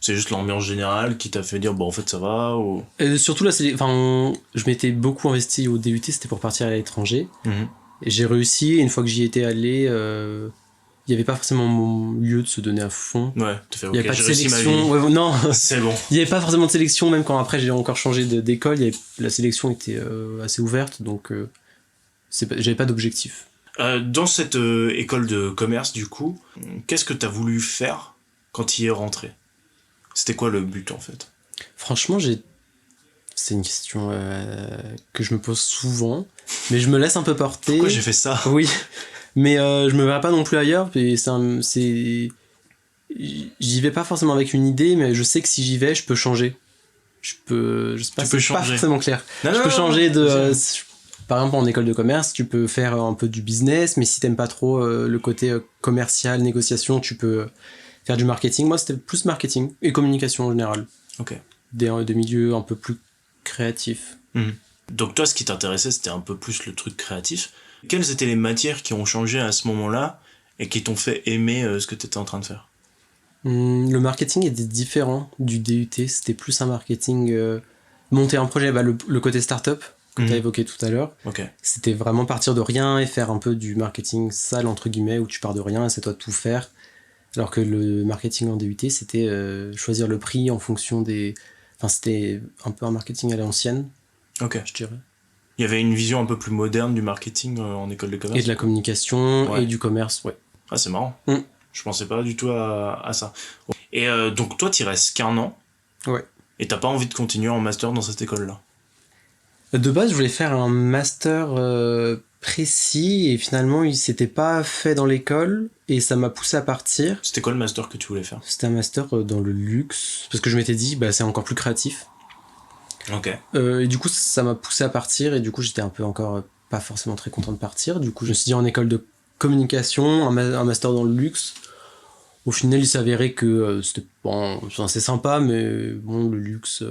C'est juste l'ambiance générale qui t'a fait dire, bon, en fait, ça va ou... Surtout là, je m'étais beaucoup investi au DUT, c'était pour partir à l'étranger. Et j'ai réussi, et une fois que j'y étais allé, il n'y avait pas forcément mon lieu de se donner à fond. Ouais, t'as fait, ok, il n'y avait pas de j'ai réussi sélection. ma vie. Non, c'est bon. Il n'y avait pas forcément de sélection, même quand après j'ai encore changé d'école, la sélection était assez ouverte, donc j'avais pas d'objectif. Dans cette école de commerce, du coup, qu'est-ce que t'as voulu faire quand tu y es rentré ? C'était quoi le but, en fait ? Franchement, c'est une question que je me pose souvent, mais je me laisse un peu porter. Pourquoi j'ai fait ça ? Oui, mais je me verrai pas non plus ailleurs, et j'y vais pas forcément avec une idée, mais je sais que si j'y vais, je peux changer. Je sais pas, c'est pas forcément clair. Je peux changer de... Par exemple, en école de commerce, tu peux faire un peu du business, mais si t'aimes pas trop le côté commercial, négociation, tu peux faire du marketing. Moi, c'était plus marketing et communication en général. Ok. Des milieux un peu plus créatifs. Donc toi, ce qui t'intéressait, c'était un peu plus le truc créatif. Quelles étaient les matières qui ont changé à ce moment-là et qui t'ont fait aimer ce que t'étais en train de faire ? Le marketing était différent du DUT, c'était plus un marketing... monter un projet, le côté start-up que tu as évoqué tout à l'heure, c'était vraiment partir de rien et faire un peu du marketing sale, entre guillemets, où tu pars de rien et c'est toi de tout faire. Alors que le marketing en DUT, c'était choisir le prix en fonction des... Enfin, c'était un peu un marketing à l'ancienne, je dirais. Il y avait une vision un peu plus moderne du marketing en école de commerce. Et de la communication et du commerce, ouais. Ah, c'est marrant. Je pensais pas du tout à ça. Et donc, toi, t'y restes qu'un an. Ouais. Et t'as pas envie de continuer en master dans cette école-là? De base, je voulais faire un master précis et finalement, il s'était pas fait dans l'école et ça m'a poussé à partir. C'était quoi le master que tu voulais faire? C'était un master dans le luxe parce que je m'étais dit, c'est encore plus créatif. Et du coup, ça m'a poussé à partir et du coup, j'étais un peu encore pas forcément très content de partir. Du coup, je me suis dit en école de communication, un master dans le luxe. Au final, il s'avérait que c'était c'est sympa, mais bon, le luxe...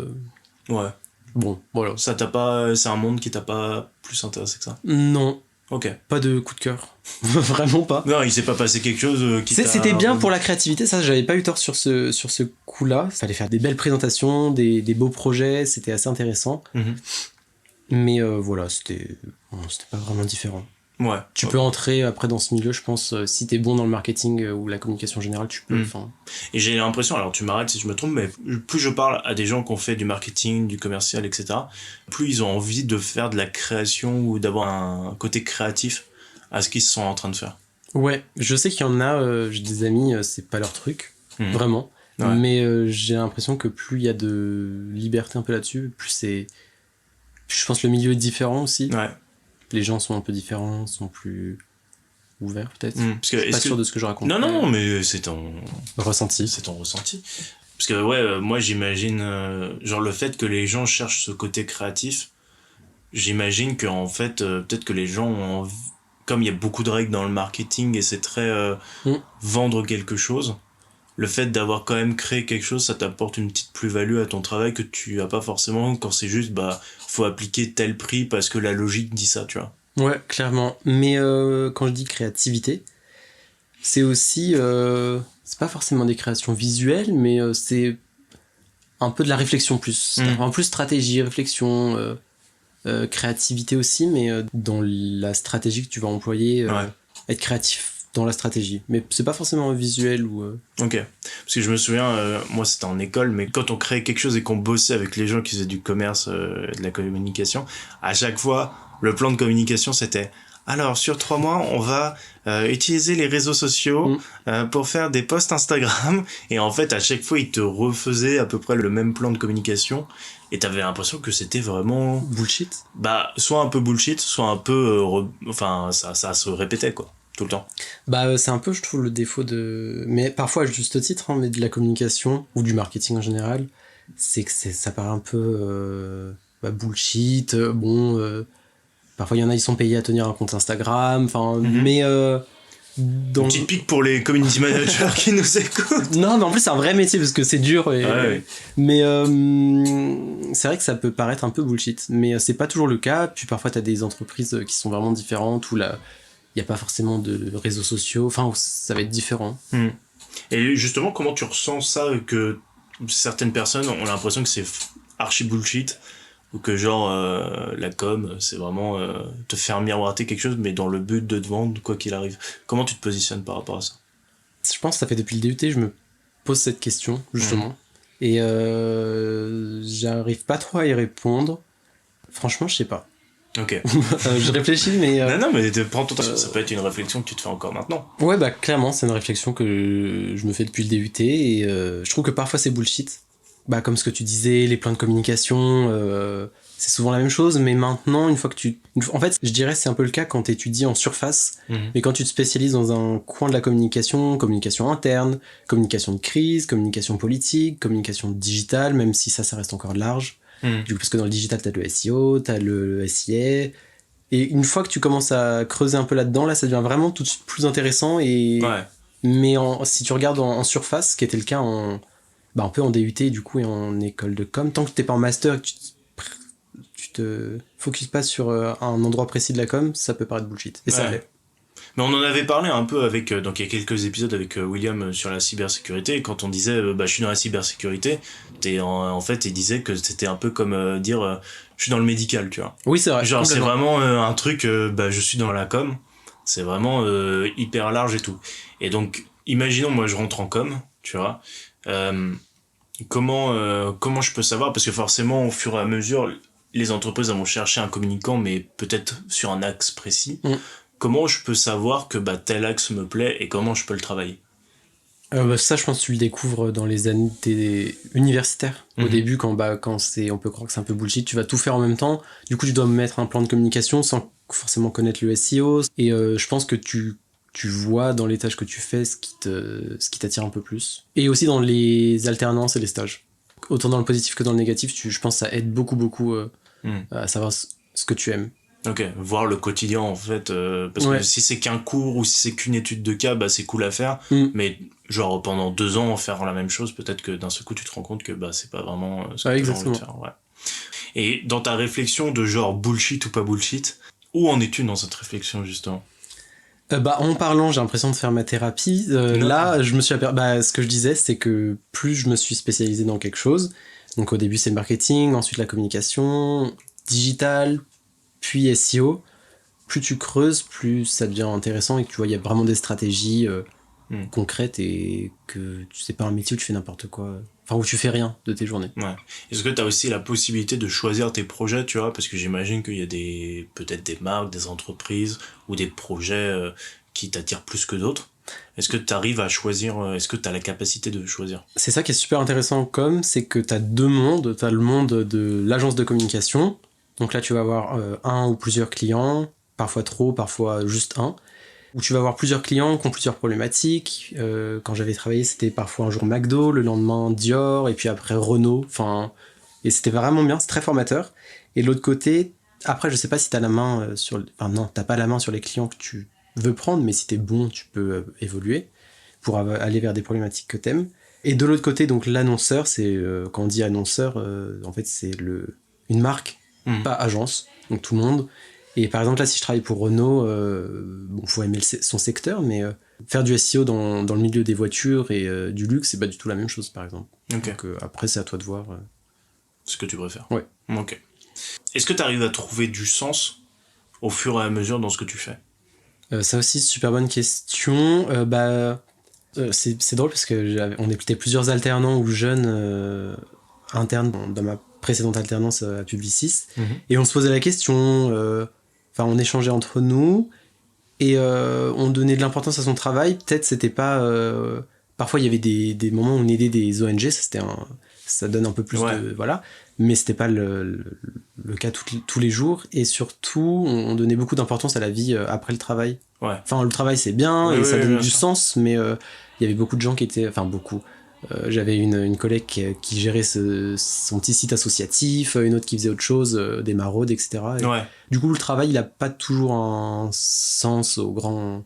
Ouais. Bon, voilà. Ça t'a pas... C'est un monde qui t'a pas plus intéressé que ça? Non. Ok. Pas de coup de cœur. Vraiment pas. Non, il s'est pas passé quelque chose qui t'a... C'était bien pour la créativité, ça, j'avais pas eu tort sur ce coup-là. Il fallait faire des belles présentations, des beaux projets, c'était assez intéressant. Mais voilà, c'était pas vraiment différent. Ouais. Tu peux entrer après dans ce milieu, je pense, si t'es bon dans le marketing ou la communication générale, tu peux. Et j'ai l'impression, alors tu m'arrêtes si je me trompe, mais plus je parle à des gens qui ont fait du marketing, du commercial, etc., plus ils ont envie de faire de la création ou d'avoir un côté créatif à ce qu'ils sont en train de faire. Ouais, je sais qu'il y en a, j'ai des amis, c'est pas leur truc, vraiment. Ouais. Mais j'ai l'impression que plus il y a de liberté un peu là-dessus, plus c'est... Je pense que le milieu est différent aussi. Ouais. Les gens sont un peu différents, sont plus ouverts peut-être. Parce que, je suis pas sûr de ce que je raconte. Non, mais c'est ton ressenti. C'est ton ressenti. Parce que moi j'imagine, genre le fait que les gens cherchent ce côté créatif, j'imagine qu'en fait, peut-être que les gens ont comme il y a beaucoup de règles dans le marketing et c'est très vendre quelque chose, le fait d'avoir quand même créé quelque chose, ça t'apporte une petite plus-value à ton travail que tu as pas forcément quand c'est juste, faut appliquer tel prix parce que la logique dit ça, tu vois. Ouais, clairement. Mais quand je dis créativité, c'est aussi... c'est pas forcément des créations visuelles, mais c'est un peu de la réflexion plus. En plus, stratégie, réflexion, créativité aussi, mais dans la stratégie que tu vas employer, être créatif dans la stratégie. Mais c'est pas forcément visuel ou... Ok. Parce que je me souviens, moi c'était en école, mais quand on créait quelque chose et qu'on bossait avec les gens qui faisaient du commerce, de la communication, à chaque fois, le plan de communication c'était... Alors, sur 3 mois, on va utiliser les réseaux sociaux pour faire des posts Instagram. Et en fait, à chaque fois, ils te refaisaient à peu près le même plan de communication. Et t'avais l'impression que c'était vraiment... Bullshit. Soit un peu bullshit, soit un peu... ça se répétait, quoi. Tout le temps. C'est un peu, je trouve, le défaut de... Mais parfois, à juste titre, mais de la communication, ou du marketing en général, c'est que ça paraît un peu bullshit, parfois, il y en a, ils sont payés à tenir un compte Instagram, mais... Une petite pique pour les community managers qui nous écoutent. Non, mais en plus, c'est un vrai métier, parce que c'est dur. Ouais. Mais c'est vrai que ça peut paraître un peu bullshit, mais c'est pas toujours le cas. Puis parfois, t'as des entreprises qui sont vraiment différentes, où il n'y a pas forcément de réseaux sociaux, ça va être différent. Et justement, comment tu ressens ça, que certaines personnes ont l'impression que c'est archi bullshit, ou que genre la com, c'est vraiment te faire miroiter quelque chose, mais dans le but de te vendre, quoi qu'il arrive. Comment tu te positionnes par rapport à ça? Je pense que ça fait depuis le DUT, je me pose cette question, justement. Et j'arrive pas trop à y répondre. Franchement, je sais pas. Ok. Je réfléchis, mais... Non, mais prends ton temps. Ça peut être une réflexion que tu te fais encore maintenant. Ouais, clairement, c'est une réflexion que je me fais depuis le DUT, et je trouve que parfois c'est bullshit. Comme ce que tu disais, les plans de communication, c'est souvent la même chose, mais maintenant, une fois que en fait, je dirais c'est un peu le cas quand t'étudies en surface, mais quand tu te spécialises dans un coin de la communication interne, communication de crise, communication politique, communication digitale, même si ça reste encore large, du coup, parce que dans le digital, t'as le SEO, t'as le SIA, et une fois que tu commences à creuser un peu là-dedans, là, ça devient vraiment tout de suite plus intéressant, mais si tu regardes en surface, ce qui était le cas un peu en DUT du coup et en école de com, tant que t'es pas en master et que tu te focuses pas sur un endroit précis de la com, ça peut paraître bullshit. Et ça l'est. Mais on en avait parlé un peu avec, donc il y a quelques épisodes avec William sur la cybersécurité, et quand on disait je suis dans la cybersécurité, en fait il disait que c'était un peu comme dire je suis dans le médical, tu vois. Oui, c'est vrai. Genre c'est vraiment un truc, je suis dans la com, c'est vraiment hyper large et tout. Et donc imaginons moi je rentre en com, tu vois, comment je peux savoir, parce que forcément au fur et à mesure les entreprises vont chercher un communicant, mais peut-être sur un axe précis. Comment je peux savoir que tel axe me plaît et comment je peux le travailler? Ça, je pense que tu le découvres dans les années universitaires. Au début, quand on peut croire que c'est un peu bullshit, tu vas tout faire en même temps. Du coup, tu dois mettre un plan de communication sans forcément connaître le SEO. Et je pense que tu vois dans les tâches que tu fais ce qui t'attire un peu plus. Et aussi dans les alternances et les stages. Autant dans le positif que dans le négatif, je pense que ça aide beaucoup à savoir ce que tu aimes. Ok, voir le quotidien en fait, parce que si c'est qu'un cours ou si c'est qu'une étude de cas, c'est cool à faire, mais genre pendant 2 ans faire la même chose, peut-être que d'un seul coup tu te rends compte que c'est pas vraiment ce que tu as envie de faire. Ouais. Et dans ta réflexion de genre bullshit ou pas bullshit, où en es-tu dans cette réflexion justement? En parlant, j'ai l'impression de faire ma thérapie. Là, je me suis ce que je disais, c'est que plus je me suis spécialisé dans quelque chose, donc au début c'est le marketing, ensuite la communication, digital, puis SEO, plus tu creuses, plus ça devient intéressant et que tu vois, il y a vraiment des stratégies concrètes et que c'est pas un métier où tu fais n'importe quoi. Enfin, où tu fais rien de tes journées. Ouais. Est-ce que tu as aussi la possibilité de choisir tes projets, tu vois, parce que j'imagine qu'il y a peut-être des marques, des entreprises ou des projets qui t'attirent plus que d'autres. Est-ce que tu arrives à choisir, est-ce que tu as la capacité de choisir? C'est ça qui est super intéressant c'est que tu as 2 mondes. Tu as le monde de l'agence de communication. Donc là, tu vas avoir un ou plusieurs clients, parfois trop, parfois juste un. Où tu vas avoir plusieurs clients qui ont plusieurs problématiques. Quand j'avais travaillé, c'était parfois un jour McDo, le lendemain Dior, et puis après Renault. Et c'était vraiment bien, c'est très formateur. Et de l'autre côté, après, je sais pas si t'as la main non, t'as pas la main sur les clients que tu veux prendre, mais si t'es bon, tu peux évoluer pour aller vers des problématiques que t'aimes. Et de l'autre côté, donc l'annonceur, c'est quand on dit annonceur, en fait, c'est une marque, pas agence, donc tout le monde. Et par exemple, là, si je travaille pour Renault, faut aimer son secteur, mais faire du SEO dans le milieu des voitures et du luxe, c'est pas du tout la même chose, par exemple. Okay. Donc après, c'est à toi de voir. Ce que tu préfères. Ouais. Ok. Est-ce que tu arrives à trouver du sens au fur et à mesure dans ce que tu fais? Ça aussi, super bonne question. C'est drôle parce que on était plusieurs alternants ou jeunes internes dans ma précédente alternance à Publicis, et on se posait la question, on échangeait entre nous, et on donnait de l'importance à son travail. Peut-être c'était pas... parfois il y avait des moments où on aidait des ONG, ça donne un peu plus de... Voilà, mais c'était pas le cas tous les jours, et surtout on donnait beaucoup d'importance à la vie après le travail. Ouais. Enfin, le travail c'est bien, ça donne du sens, mais il y avait beaucoup de gens qui étaient... Enfin, beaucoup... j'avais une collègue qui gérait son petit site associatif, une autre qui faisait autre chose, des maraudes, etc. Du coup, le travail, il a pas toujours un sens au grand...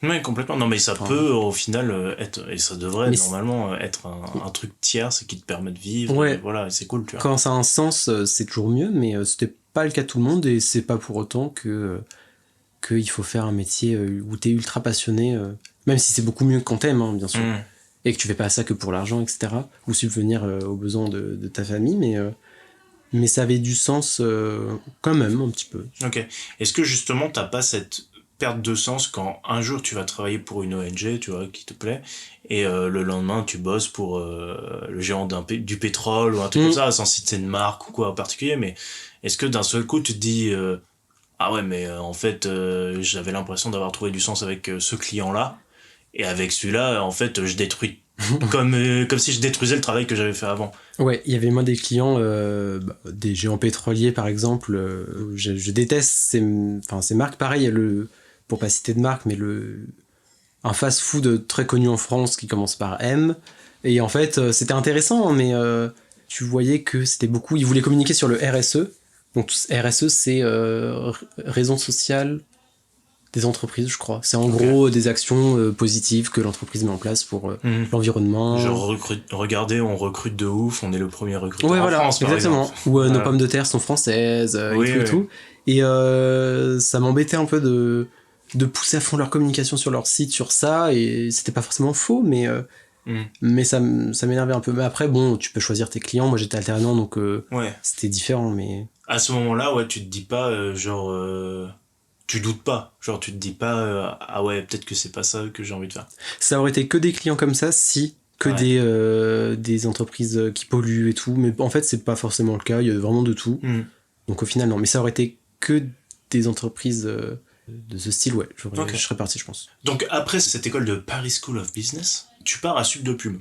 Oui, complètement. Non, mais ça peut, au final, être... Et ça devrait, normalement, être un truc tierce qui te permet de vivre. Ouais. Et voilà, c'est cool, tu vois. Quand ça a un sens, c'est toujours mieux, mais c'était pas le cas de tout le monde, et c'est pas pour autant qu'il faut faire un métier où t'es ultra passionné, même si c'est beaucoup mieux qu'on t'aime, bien sûr. Et que tu fais pas ça que pour l'argent, etc. Ou subvenir aux besoins de ta famille, mais ça avait du sens quand même, un petit peu. Ok. Est-ce que justement, t'as pas cette perte de sens quand un jour tu vas travailler pour une ONG, tu vois, qui te plaît, et le lendemain tu bosses pour le géant du pétrole ou un truc comme ça, sans citer de marque ou quoi en particulier, mais est-ce que d'un seul coup tu te dis ah ouais, mais en fait j'avais l'impression d'avoir trouvé du sens avec ce client-là, et avec celui-là, en fait, je détruis comme si je détruisais le travail que j'avais fait avant. Ouais, il y avait moins des clients, des géants pétroliers par exemple. Je déteste ces marques. Pareil, pour pas citer de marque, mais un fast-food très connu en France qui commence par M. Et en fait, c'était intéressant, mais tu voyais que c'était beaucoup. Ils voulaient communiquer sur le RSE. Donc RSE, c'est raison sociale des entreprises, je crois. C'est en gros des actions positives que l'entreprise met en place pour l'environnement. Genre, regardez, on recrute de ouf, on est le premier recruteur en France, exactement. Ou nos pommes de terre sont françaises, et tout. Et ça m'embêtait un peu de pousser à fond leur communication sur leur site, sur ça, et c'était pas forcément faux, mais ça m'énervait un peu. Mais après, bon, tu peux choisir tes clients. Moi, j'étais alternant, donc c'était différent, mais... À ce moment-là, ouais, tu te dis pas, tu doutes pas. Genre, tu te dis pas, ah ouais, peut-être que c'est pas ça que j'ai envie de faire. Ça aurait été que des clients comme ça, si... que des entreprises qui polluent et tout, mais en fait c'est pas forcément le cas, il y a vraiment de tout. Donc au final non, mais ça aurait été que des entreprises de ce style, ouais, je serais parti, je pense. Donc après cette école de Paris School of Business, tu pars à Sup de Pub,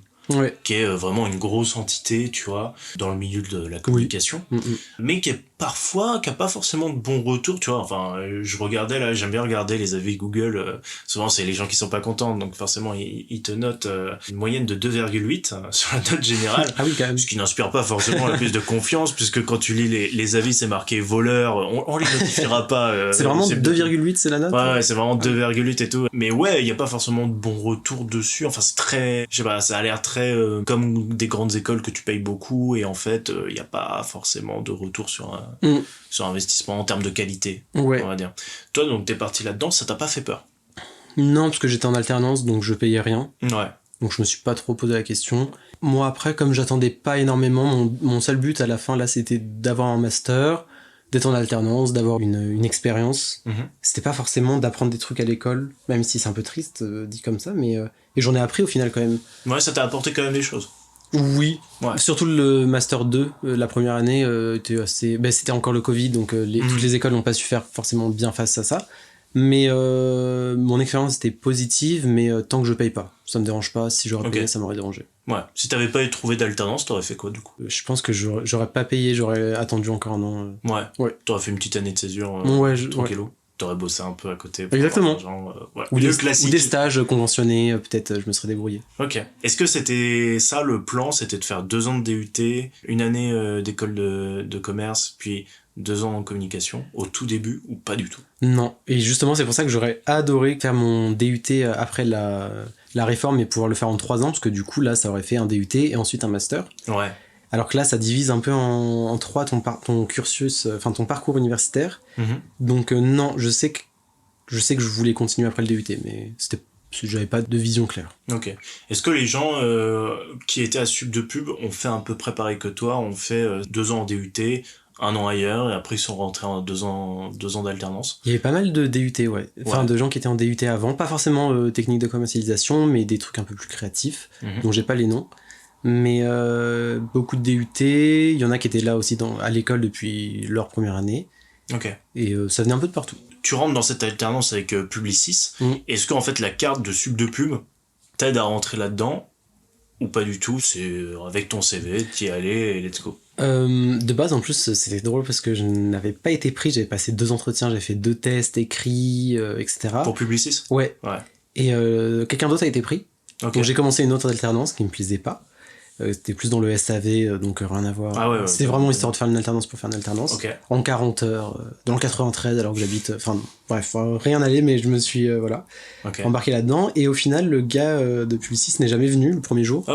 qui est vraiment une grosse entité, tu vois, dans le milieu de la communication, mais qui a pas forcément de bons retours, tu vois. Enfin, je regardais là, j'aime bien regarder les avis Google, souvent c'est les gens qui sont pas contents, donc forcément ils te notent une moyenne de 2,8 sur la note générale. Ah oui, quand même. Ce qui n'inspire pas forcément la plus de confiance, puisque quand tu lis les avis, c'est marqué voleur, on les notifiera pas. C'est vraiment 2,8, c'est la note? Ouais, c'est vraiment 2,8 et tout. Mais ouais, il y a pas forcément de bons retours dessus. Enfin, c'est très, je sais pas, ça a l'air très comme des grandes écoles que tu payes beaucoup, et en fait, il y a pas forcément de retour sur investissement en termes de qualité, on va dire. Toi, donc t'es parti là-dedans, ça t'a pas fait peur? Non, parce que j'étais en alternance, donc je payais rien. Ouais. Donc je me suis pas trop posé la question. Moi après, comme j'attendais pas énormément, mon seul but à la fin là, c'était d'avoir un master, d'être en alternance, d'avoir une expérience. C'était pas forcément d'apprendre des trucs à l'école, même si c'est un peu triste dit comme ça, mais et j'en ai appris au final quand même. Ouais, ça t'a apporté quand même des choses. Oui, surtout le Master 2, la première année était assez... c'était encore le Covid, donc toutes les écoles n'ont pas su faire forcément bien face à ça. Mais mon expérience était positive, mais tant que je paye pas. Ça me dérange pas, si j'aurais payé, ça m'aurait dérangé. Ouais, si t'avais pas trouvé d'alternance, t'aurais fait quoi du coup? Je pense que j'aurais pas payé, j'aurais attendu encore un an. Ouais. T'aurais fait une petite année de césure, tranquillou. T'aurais bossé un peu à côté. Exactement. Ou des stages conventionnés, peut-être je me serais débrouillé. Ok. Est-ce que c'était ça le plan, c'était de faire 2 ans de DUT, une année d'école de commerce, puis 2 ans en communication, au tout début, ou pas du tout? Non. Et justement, c'est pour ça que j'aurais adoré faire mon DUT après la réforme et pouvoir le faire en 3 ans, parce que du coup, là, ça aurait fait un DUT et ensuite un master. Ouais. Alors que là, ça divise un peu en 3 ton cursus, enfin ton parcours universitaire. Donc non, je sais que je voulais continuer après le DUT, mais j'avais pas de vision claire. Ok. Est-ce que les gens qui étaient à Sup de Pub ont fait un peu près pareil que toi, ont fait 2 ans en DUT, 1 an ailleurs, et après ils sont rentrés en 2 ans d'alternance? Il y avait pas mal de DUT, ouais. Enfin, de gens qui étaient en DUT avant, pas forcément technique de commercialisation, mais des trucs un peu plus créatifs, dont j'ai pas les noms. Mais beaucoup de DUT, il y en a qui étaient là aussi à l'école depuis leur première année. Ok. Et ça venait un peu de partout. Tu rentres dans cette alternance avec Publicis. Est-ce qu'en fait la carte de Sup de Pub t'aide à rentrer là-dedans, ou pas du tout? C'est avec ton CV, t'y allais et let's go. De base, en plus, c'était drôle parce que je n'avais pas été pris. J'avais passé 2 entretiens, j'avais fait 2 tests écrits, etc. Pour Publicis? Ouais. Et quelqu'un d'autre a été pris. Donc j'ai commencé une autre alternance qui me plaisait pas. C'était plus dans le SAV, donc rien à voir. C'était vraiment histoire de faire une alternance pour faire une alternance. En 40 heures, dans le 93, alors que j'habite... Enfin, bref, rien n'allait, mais je me suis embarqué là-dedans. Et au final, le gars de Publicis n'est jamais venu le premier jour.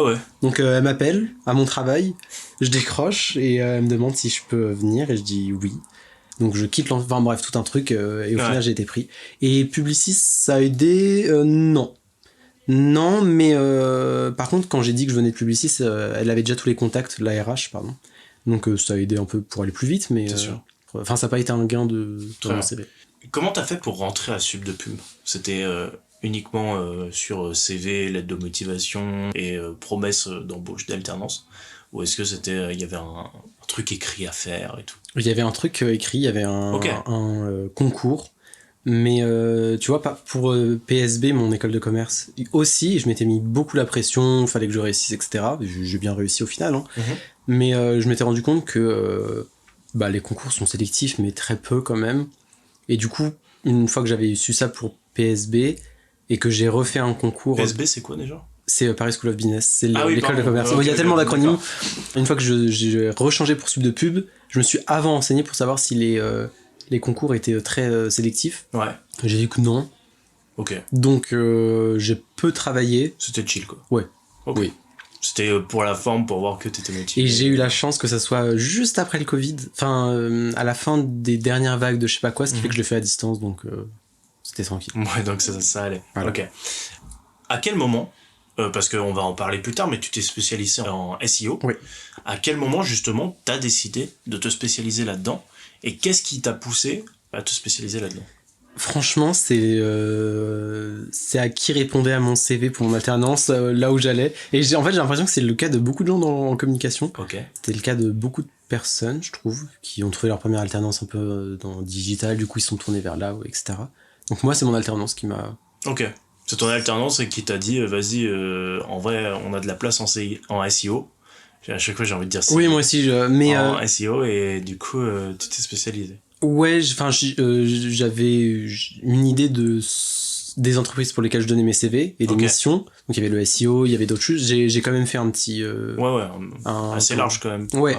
Donc elle m'appelle à mon travail, je décroche, et elle me demande si je peux venir, et je dis oui. Donc je quitte enfin bref, tout un truc, et au final j'ai été pris. Et Publicis, ça a aidé... Non, mais par contre, quand j'ai dit que je venais de Publicis, elle avait déjà tous les contacts, la RH, pardon. Donc ça a aidé un peu pour aller plus vite, mais enfin ça n'a pas été un gain de mon CV. Comment t'as fait pour rentrer à Sup de Pub? C'était uniquement sur CV, lettre de motivation et promesse d'embauche d'alternance? Ou est-ce que c'était il y avait un truc écrit à faire et tout? Il y avait un truc écrit, il y avait un concours. Mais tu vois, pas pour PSB, mon école de commerce aussi, je m'étais mis beaucoup la pression, fallait que je réussisse, etc. J'ai bien réussi au final, hein. Mais je m'étais rendu compte que les concours sont sélectifs, mais très peu quand même. Et du coup, une fois que j'avais su ça pour PSB et que j'ai refait un concours... PSB, c'est quoi déjà? C'est Paris School of Business, c'est l'école de commerce. Il y a tellement d'acronymes. Une fois que j'ai rechangé pour Sup de Pub, je me suis avant renseigné pour savoir si les concours étaient très sélectifs. J'ai dit que non. Donc j'ai peu travaillé. C'était chill quoi. Oui. C'était pour la forme, pour voir que t'étais motivé. Et j'ai eu la chance que ça soit juste après le Covid, enfin à la fin des dernières vagues de je sais pas quoi, ce qui fait que je l'ai fait à distance, donc c'était tranquille. Ouais, donc ça allait. Voilà. Ok. À quel moment, parce qu'on va en parler plus tard, mais tu t'es spécialisé en SEO. Oui. À quel moment, justement, t'as décidé de te spécialiser là-dedans? Et qu'est-ce qui t'a poussé à te spécialiser là-dedans? Franchement, c'est à qui répondait à mon CV pour mon alternance, là où j'allais. Et j'ai l'impression que c'est le cas de beaucoup de gens en communication. Ok. C'était le cas de beaucoup de personnes, je trouve, qui ont trouvé leur première alternance un peu dans le digital, du coup ils sont tournés vers là, etc. Donc moi, c'est mon alternance qui m'a... Ok. C'est ton alternance et qui t'a dit, vas-y, en vrai, on a de la place en SEO. À chaque fois, j'ai envie de dire ça. Oui, moi aussi, en SEO, et du coup, tu t'es spécialisé. Ouais, j'avais une idée des entreprises pour lesquelles je donnais mes CV et des missions. Donc il y avait le SEO, il y avait d'autres choses. J'ai quand même fait un petit... assez large quand même. Ouais.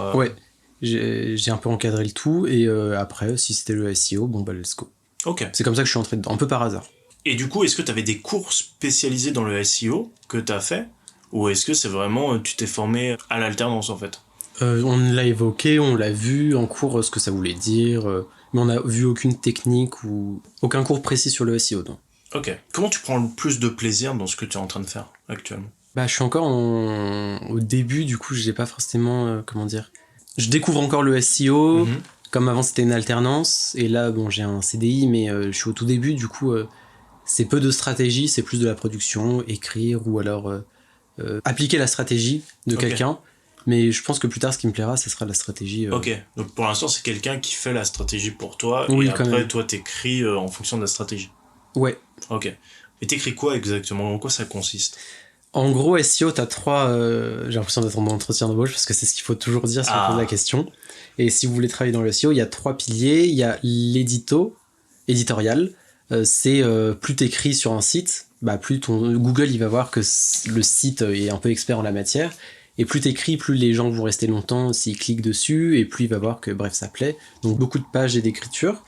J'ai un peu encadré le tout, et après, si c'était le SEO, bon bah let's go. Ok. C'est comme ça que je suis entré dedans, un peu par hasard. Et du coup, est-ce que tu avais des cours spécialisés dans le SEO que tu as fait? Ou est-ce que c'est vraiment, tu t'es formé à l'alternance en fait? On l'a évoqué, on l'a vu en cours, ce que ça voulait dire, mais on n'a vu aucune technique ou aucun cours précis sur le SEO. Donc. Ok. Comment tu prends le plus de plaisir dans ce que tu es en train de faire actuellement? Bah, je suis encore au début, du coup, j'ai pas forcément, comment dire... Je découvre encore le SEO, comme avant c'était une alternance, et là, bon, j'ai un CDI, mais je suis au tout début, du coup, c'est peu de stratégie, c'est plus de la production, écrire, ou alors appliquer la stratégie de quelqu'un. Mais je pense que plus tard, ce qui me plaira, ce sera la stratégie. Ok, donc pour l'instant, c'est quelqu'un qui fait la stratégie pour toi, oui, et après, toi, t'écris en fonction de la stratégie. Ouais. Ok. Et t'écris quoi exactement? En quoi ça consiste? En gros, SEO, t'as trois... j'ai l'impression d'être en entretien d'embauche, parce que c'est ce qu'il faut toujours dire si on pose la question. Et si vous voulez travailler dans le SEO, il y a 3 piliers. Il y a éditorial. C'est plus t'écris sur un site, bah plus Google il va voir que le site est un peu expert en la matière. Et plus t'écris, plus les gens vont rester longtemps s'ils cliquent dessus, et plus il va voir que bref ça plaît. Donc beaucoup de pages et d'écriture.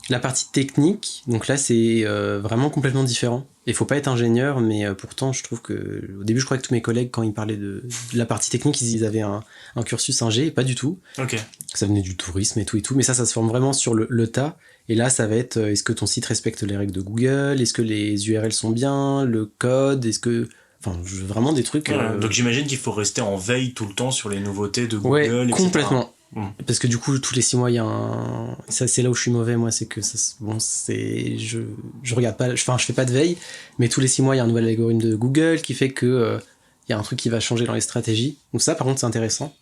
La partie technique, donc là c'est vraiment complètement différent. Il faut pas être ingénieur, mais pourtant je trouve que... Au début je croyais que tous mes collègues, quand ils parlaient de la partie technique, ils avaient un cursus ingé, et pas du tout. Ok. Ça venait du tourisme et tout, mais ça se forme vraiment sur le tas. Et là ça va être, est-ce que ton site respecte les règles de Google? Est-ce que les URL sont bien? Le code? Est-ce que... Enfin, vraiment des trucs... Donc j'imagine qu'il faut rester en veille tout le temps sur les nouveautés de Google, ouais, etc. complètement. Parce que du coup, tous les 6 mois, il y a un... Ça, c'est là où je suis mauvais, moi, c'est que ça... Bon, c'est... Je regarde pas... Enfin, je fais pas de veille, mais tous les 6 mois, il y a un nouvel algorithme de Google qui fait que il y a un truc qui va changer dans les stratégies. Donc ça, par contre, c'est intéressant.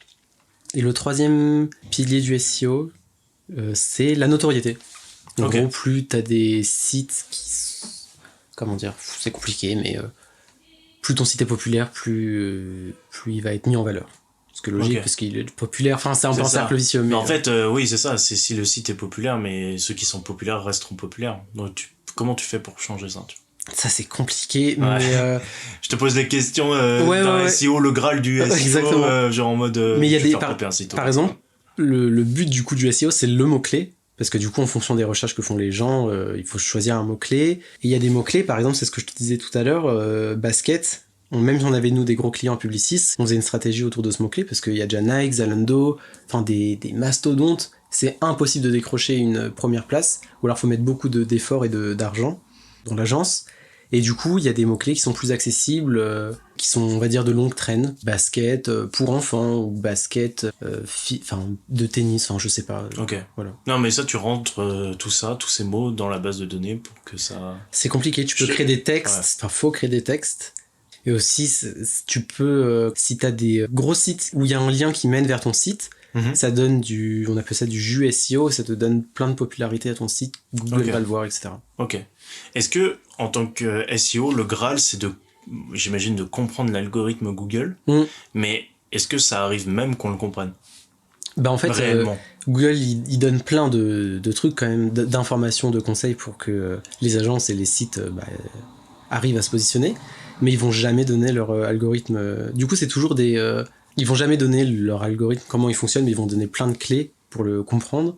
Et le 3e pilier du SEO, c'est la notoriété. En gros, plus t'as des sites qui... Comment dire? C'est compliqué, mais... plus ton site est populaire, plus il va être mis en valeur. Parce que logique, parce qu'il est populaire, enfin c'est un peu un cercle vicieux. Mais en fait, oui, c'est ça, c'est si le site est populaire, mais ceux qui sont populaires resteront populaires. Donc comment tu fais pour changer ça? Ça c'est compliqué, ouais. Mais... Je te pose des questions d'un SEO, le Graal du SEO, exactement. Genre en mode... mais il y a des... Par exemple, le but du coup du SEO, c'est le mot-clé. Parce que du coup, en fonction des recherches que font les gens, il faut choisir un mot-clé. Et il y a des mots-clés, par exemple, c'est ce que je te disais tout à l'heure, basket. Même si on avait, nous, des gros clients en Publicis, on faisait une stratégie autour de ce mot-clé, parce qu'il y a déjà Nike, Zalando, enfin des mastodontes. C'est impossible de décrocher une première place, ou alors il faut mettre beaucoup d'efforts et d'argent dans l'agence. Et du coup, il y a des mots-clés qui sont plus accessibles, qui sont, on va dire, de longue traîne. Basket pour enfants, ou basket de tennis, enfin, je sais pas. Ok. Voilà. Non, mais ça, tu rentres tout ça, tous ces mots dans la base de données pour que ça... C'est compliqué, tu peux créer des textes, enfin, faut créer des textes. Et aussi, tu peux, si t'as des gros sites où il y a un lien qui mène vers ton site, ça donne on appelle ça du jus SEO, ça te donne plein de popularité à ton site, Google va le voir, etc. Ok. Est-ce que, en tant que SEO, le Graal, c'est j'imagine, de comprendre l'algorithme Google, mais est-ce que ça arrive même qu'on le comprenne? Bah en fait, Google, il donne plein de trucs quand même, d'informations, de conseils pour que les agences et les sites arrivent à se positionner, mais ils vont jamais donner leur algorithme. Du coup, c'est toujours ils vont jamais donner leur algorithme, comment il fonctionne, mais ils vont donner plein de clés pour le comprendre.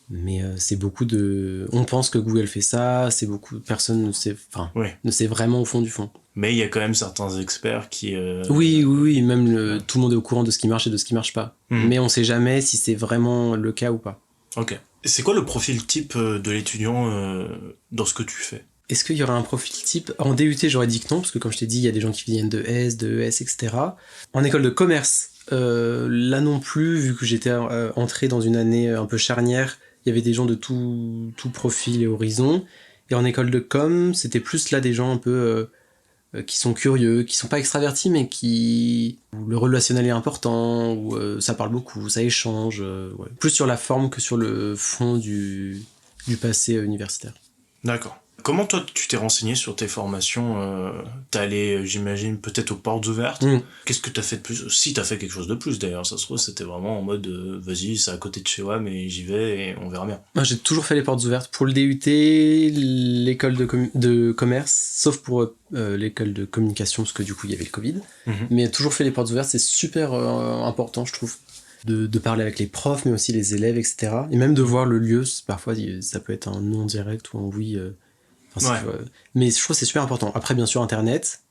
Mais c'est beaucoup de... On pense que Google fait ça, c'est beaucoup... Personne ne sait vraiment au fond du fond. Mais il y a quand même certains experts qui... Oui, même tout le monde est au courant de ce qui marche et de ce qui marche pas. Mais on sait jamais si c'est vraiment le cas ou pas. Ok. C'est quoi le profil type de l'étudiant dans ce que tu fais? Est-ce qu'il y aurait un profil type? En DUT, j'aurais dit que non, parce que comme je t'ai dit, il y a des gens qui viennent de S, de ES, etc. En école de commerce, là non plus, vu que j'étais entré dans une année un peu charnière, il y avait des gens de tout profil et horizon. Et en école de com, c'était plus là des gens un peu qui sont curieux, qui sont pas extravertis, mais où le relationnel est important, où ça parle beaucoup, ça échange. Ouais. Plus sur la forme que sur le fond du passé universitaire. D'accord. Comment toi tu t'es renseigné sur tes formations? T'es allé, j'imagine, peut-être aux portes ouvertes. Qu'est-ce que t'as fait de plus? Si t'as fait quelque chose de plus d'ailleurs, ça se trouve c'était vraiment en mode vas-y, c'est à côté de chez moi, mais j'y vais et on verra bien. J'ai toujours fait les portes ouvertes pour le DUT, l'école de commerce, sauf pour l'école de communication parce que du coup il y avait le Covid. Mais toujours fait les portes ouvertes, c'est super important je trouve. De parler avec les profs, mais aussi les élèves, etc. Et même de voir le lieu, parfois ça peut être un non direct ou un oui. Mais je trouve que c'est super important. Après, bien sûr, Internet,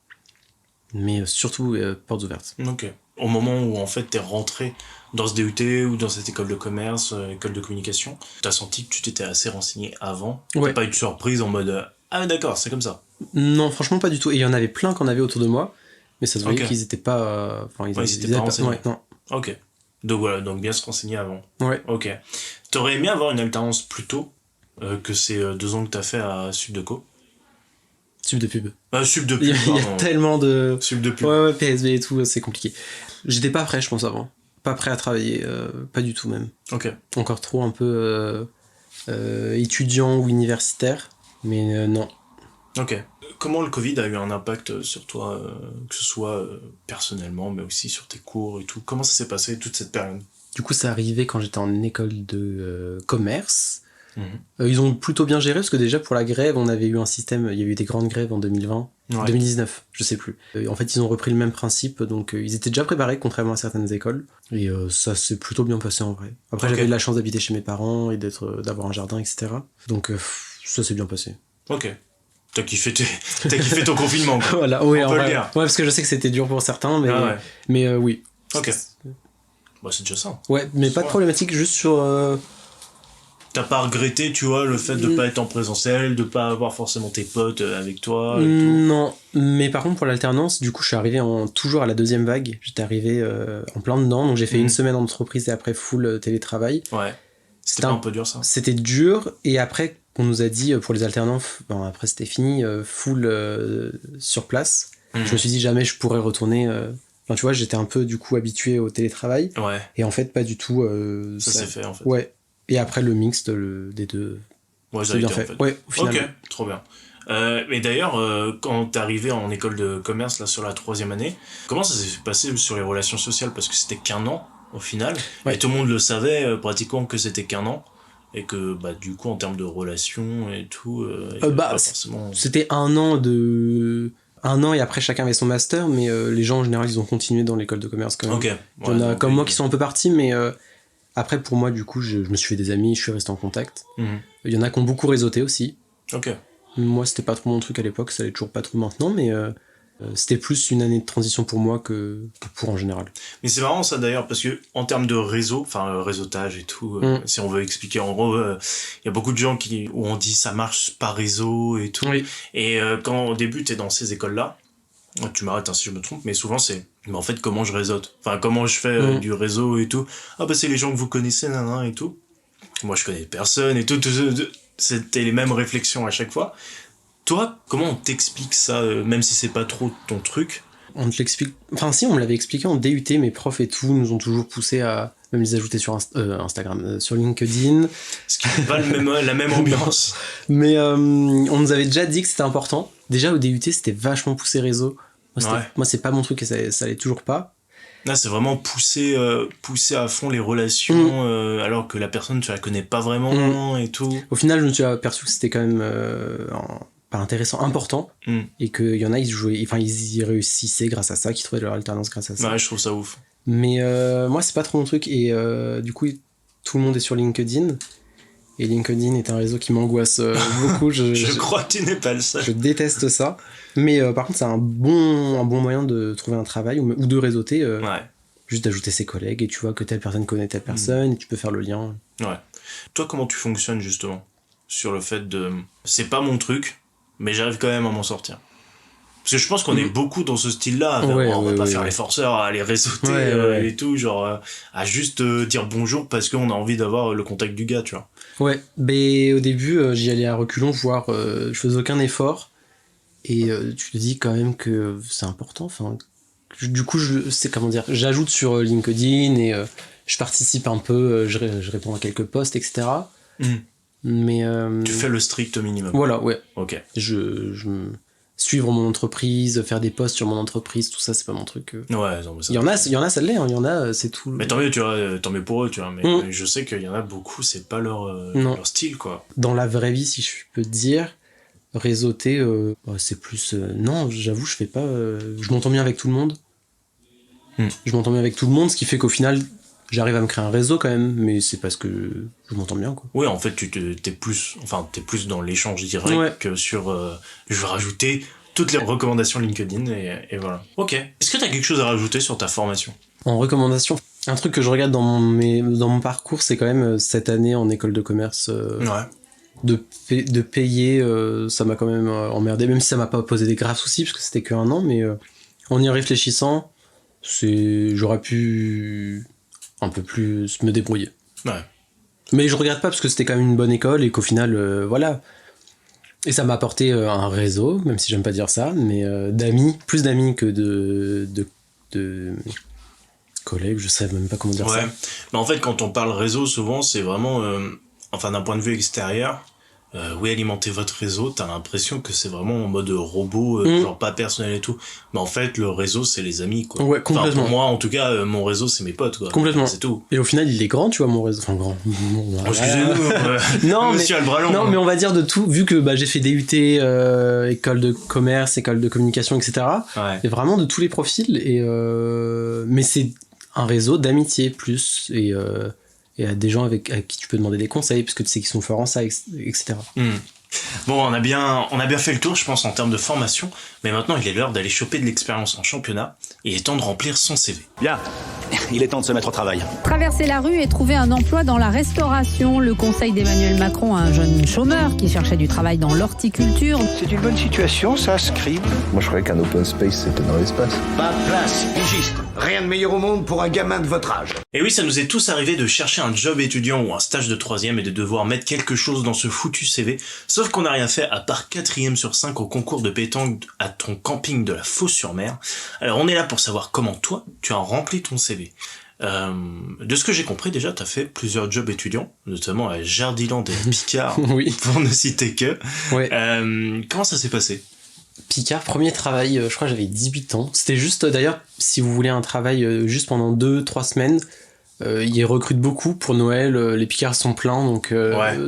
mais surtout portes ouvertes. Ok. Au moment où en fait t'es rentré dans ce DUT ou dans cette école de commerce, école de communication, t'as senti que tu t'étais assez renseigné avant? Ouais. T'as pas eu de surprise en mode ah d'accord, c'est comme ça? Non, franchement pas du tout. Et il y en avait plein qu'on avait autour de moi, mais ça se voyait qu'ils étaient pas... ils étaient pas renseignés. Ouais, non. Ok. Donc voilà, donc bien se renseigner avant. Ouais. Ok. T'aurais aimé avoir une alternance plus tôt que ces 2 ans que t'as fait à Sub de Co? Sub de pub. Sub de pub, il y a tellement de... Sub de pub. Ouais, PSV et tout, c'est compliqué. J'étais pas prêt, je pense, avant. Pas prêt à travailler, pas du tout même. Ok. Encore trop un peu étudiant ou universitaire, mais non. Ok. Comment le Covid a eu un impact sur toi, que ce soit personnellement, mais aussi sur tes cours et tout? Comment ça s'est passé toute cette période? Du coup, ça arrivait quand j'étais en école de commerce. Ils ont plutôt bien géré, parce que déjà, pour la grève, on avait eu un système... Il y a eu des grandes grèves en 2020, 2019, je sais plus. En fait, ils ont repris le même principe, donc ils étaient déjà préparés, contrairement à certaines écoles. Et ça s'est plutôt bien passé, en vrai. Après, j'avais eu la chance d'habiter chez mes parents et d'avoir un jardin, etc. Donc, ça s'est bien passé. Ok. T'as kiffé ton confinement, quoi. Voilà, ouais, on peut le dire. Ouais, parce que je sais que c'était dur pour certains, mais oui. Ok. Bah, c'est déjà ça. Ouais, mais pas de problématique, juste sur... T'as pas regretté, tu vois, le fait de pas être en présentiel, de pas avoir forcément tes potes avec toi et tout? Non, mais par contre pour l'alternance, du coup je suis arrivé toujours à la 2e vague, j'étais arrivé en plein dedans, donc j'ai fait 1 semaine en entreprise et après full télétravail. Ouais, c'était pas un peu dur ça? C'était dur, et après on nous a dit pour les alternants, après c'était fini, full sur place. Je me suis dit jamais je pourrais retourner... tu vois, j'étais un peu du coup habitué au télétravail, et en fait pas du tout... ça s'est fait en fait. Ouais. Et après le mixte des deux, c'est bien fait. Ouais, au final. Ok, trop bien. Mais d'ailleurs, quand t'es arrivé en école de commerce là sur la 3e année, comment ça s'est passé sur les relations sociales? Parce que c'était qu'1 an au final, et tout le monde le savait pratiquement que c'était qu'1 an, et que bah du coup en termes de relations et tout, c'était 1 an et après chacun avait son master, mais les gens en général ils ont continué dans l'école de commerce quand même. Ok. Il y en a comme moi qui sont un peu partis, mais après pour moi du coup je me suis fait des amis, je suis resté en contact. Il y en a qui ont beaucoup réseauté aussi. Ok. Moi c'était pas trop mon truc à l'époque, ça l'est toujours pas trop maintenant, mais c'était plus une année de transition pour moi que pour en général. Mais c'est marrant ça d'ailleurs, parce que en termes de réseau, réseautage et tout, si on veut expliquer, en gros, il y a beaucoup de gens où on dit ça marche par réseau et tout. Oui. Et quand au début t'es dans ces écoles-là, tu m'arrêtes si je me trompe, mais souvent c'est mais en fait comment je réseaute, comment je fais du réseau et tout. Ah bah c'est les gens que vous connaissez, et tout. Moi je connais personne et tout, c'était les mêmes réflexions à chaque fois. Toi, comment on t'explique ça, même si c'est pas trop ton truc? On te l'explique... si, on me l'avait expliqué en DUT, mes profs et tout nous ont toujours poussé à même les ajouter sur Instagram, sur LinkedIn. Ce qui n'est pas la même ambiance. Mais on nous avait déjà dit que c'était important. Déjà au DUT, c'était vachement poussé réseau. Moi, c'est pas mon truc et ça l'est toujours pas. Là, c'est vraiment pousser à fond les relations, alors que la personne, tu la connais pas vraiment et tout. Au final, je me suis aperçu que c'était quand même pas intéressant, important, et qu'il y en a, ils y réussissaient grâce à ça, qu'ils trouvaient leur alternance grâce à ça. Ouais, je trouve ça ouf. Mais moi, c'est pas trop mon truc, et du coup, tout le monde est sur LinkedIn. Et LinkedIn est un réseau qui m'angoisse beaucoup. Je crois que tu n'es pas le seul. Je déteste ça. Mais par contre, c'est un bon moyen de trouver un travail ou de réseauter. Juste d'ajouter ses collègues et tu vois que telle personne connaît telle personne et tu peux faire le lien. Ouais. Toi, comment tu fonctionnes justement sur le fait de... C'est pas mon truc, mais j'arrive quand même à m'en sortir. Parce que je pense qu'on est beaucoup dans ce style-là. On va pas faire les forceurs, à aller réseauter et tout, genre à juste dire bonjour parce qu'on a envie d'avoir le contact du gars, tu vois. Ouais, mais au début, j'y allais à reculons, voire je faisais aucun effort. Et tu te dis quand même que c'est important. Enfin, du coup, j'ajoute sur LinkedIn et je participe un peu, je réponds à quelques posts, etc. Mais tu fais le strict minimum. Voilà, ouais. Ok. Suivre mon entreprise, faire des posts sur mon entreprise, tout ça, c'est pas mon truc. Ouais, non, mais ça... il y en a, ça l'est, hein, il y en a, c'est tout. Mais tant mieux, tu vois, tant mieux pour eux, tu vois. Mais je sais qu'il y en a beaucoup, c'est pas leur style, quoi. Dans la vraie vie, si je peux te dire, réseauter, c'est plus. Non, j'avoue, je fais pas. Je m'entends bien avec tout le monde. Je m'entends bien avec tout le monde, ce qui fait qu'au final, j'arrive à me créer un réseau quand même, mais c'est parce que je m'entends bien, quoi. Oui, en fait, t'es plus dans l'échange direct que sur je vais rajouter toutes les recommandations LinkedIn et voilà. Ok. Est-ce que t'as quelque chose à rajouter sur ta formation ? En recommandation, un truc que je regarde dans mon parcours, c'est quand même cette année en école de commerce. De payer, ça m'a quand même emmerdé, même si ça m'a pas posé des graves soucis, parce que c'était que 1 an, mais en y réfléchissant, j'aurais pu un peu plus me débrouiller. Ouais. Mais je regrette pas parce que c'était quand même une bonne école et qu'au final, voilà. Et ça m'a apporté un réseau, même si j'aime pas dire ça, mais plus d'amis que de collègues, je sais même pas comment dire ça. Mais en fait, quand on parle réseau, souvent, c'est vraiment, d'un point de vue extérieur, alimenter votre réseau, t'as l'impression que c'est vraiment en mode robot, genre pas personnel et tout. Mais en fait, le réseau, c'est les amis, quoi. Ouais, complètement. Enfin, pour moi, en tout cas, mon réseau, c'est mes potes, quoi. Complètement. C'est tout. Et au final, il est grand, tu vois, mon réseau. Enfin, grand. Excusez-nous. Non, Monsieur Albralon. Non, mais on va dire de tout, vu que j'ai fait DUT, école de commerce, école de communication, etc. Et vraiment de tous les profils. Mais c'est un réseau d'amitié plus. Et à des gens à qui tu peux demander des conseils, parce que tu sais qu'ils sont forts en ça, etc. Bon, on a bien fait le tour, je pense, en termes de formation, mais maintenant il est l'heure d'aller choper de l'expérience en championnat, et il est temps de remplir son CV. Bien, il est temps de se mettre au travail. Traverser la rue et trouver un emploi dans la restauration, le conseil d'Emmanuel Macron à un jeune chômeur qui cherchait du travail dans l'horticulture. C'est une bonne situation, ça, Scribe. Moi, je croyais qu'un open space, c'était dans l'espace. Pas de place, pigiste. Rien de meilleur au monde pour un gamin de votre âge. Et oui, ça nous est tous arrivé de chercher un job étudiant ou un stage de 3e et de devoir mettre quelque chose dans ce foutu CV, sauf qu'on n'a rien fait à part 4e sur 5 au concours de pétanque à ton camping de la Fosse-sur-Mer. Alors on est là pour savoir comment toi, tu as rempli ton CV. De ce que j'ai compris déjà, t'as fait plusieurs jobs étudiants, notamment à Jardiland et Picard, pour ne citer que. Comment ça s'est passé ? Picard, premier travail, je crois que j'avais 18 ans. C'était juste, d'ailleurs, si vous voulez un travail juste pendant 2-3 semaines, ils recrutent beaucoup pour Noël, les Picards sont pleins, donc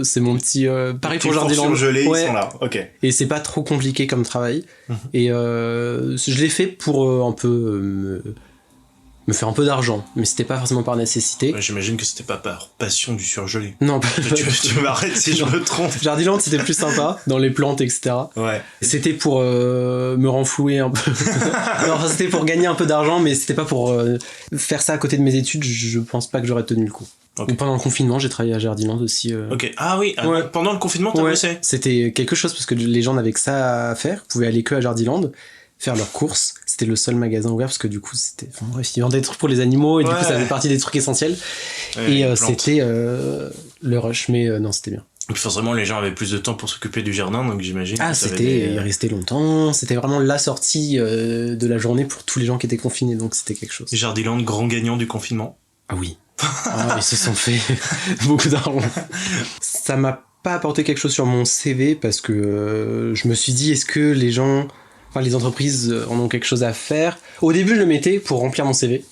c'est mon petit... pareil pour Jardiland. Ils sont là, ok. Et c'est pas trop compliqué comme travail. Et je l'ai fait pour un peu me faire un peu d'argent, mais c'était pas forcément par nécessité. J'imagine que c'était pas par passion du surgelé. Non, tu m'arrêtes si je me trompe. Jardiland, c'était plus sympa, dans les plantes, etc. Ouais. C'était pour me renflouer un peu. Non, c'était pour gagner un peu d'argent, mais c'était pas pour faire ça à côté de mes études. Je pense pas que j'aurais tenu le coup. Okay. Pendant le confinement, j'ai travaillé à Jardiland aussi. Ok. Ah oui, pendant le confinement, t'as bossé ? C'était quelque chose parce que les gens n'avaient que ça à faire. Ils pouvaient aller que à Jardiland, faire leurs courses. C'était le seul magasin ouvert parce que du coup, c'était. Enfin, bref, ils vendaient des trucs pour les animaux et du coup, ça faisait partie des trucs essentiels. Et c'était le rush, mais non, c'était bien. Et puis forcément, les gens avaient plus de temps pour s'occuper du jardin, donc j'imagine. Ah, il restait longtemps. C'était vraiment la sortie de la journée pour tous les gens qui étaient confinés, donc c'était quelque chose. Jardiland, grand gagnant du confinement. Ah oui. Ils se sont fait beaucoup d'argent. Ça m'a pas apporté quelque chose sur mon CV parce que je me suis dit, est-ce que les entreprises en ont quelque chose à faire ? Au début, je le mettais pour remplir mon CV.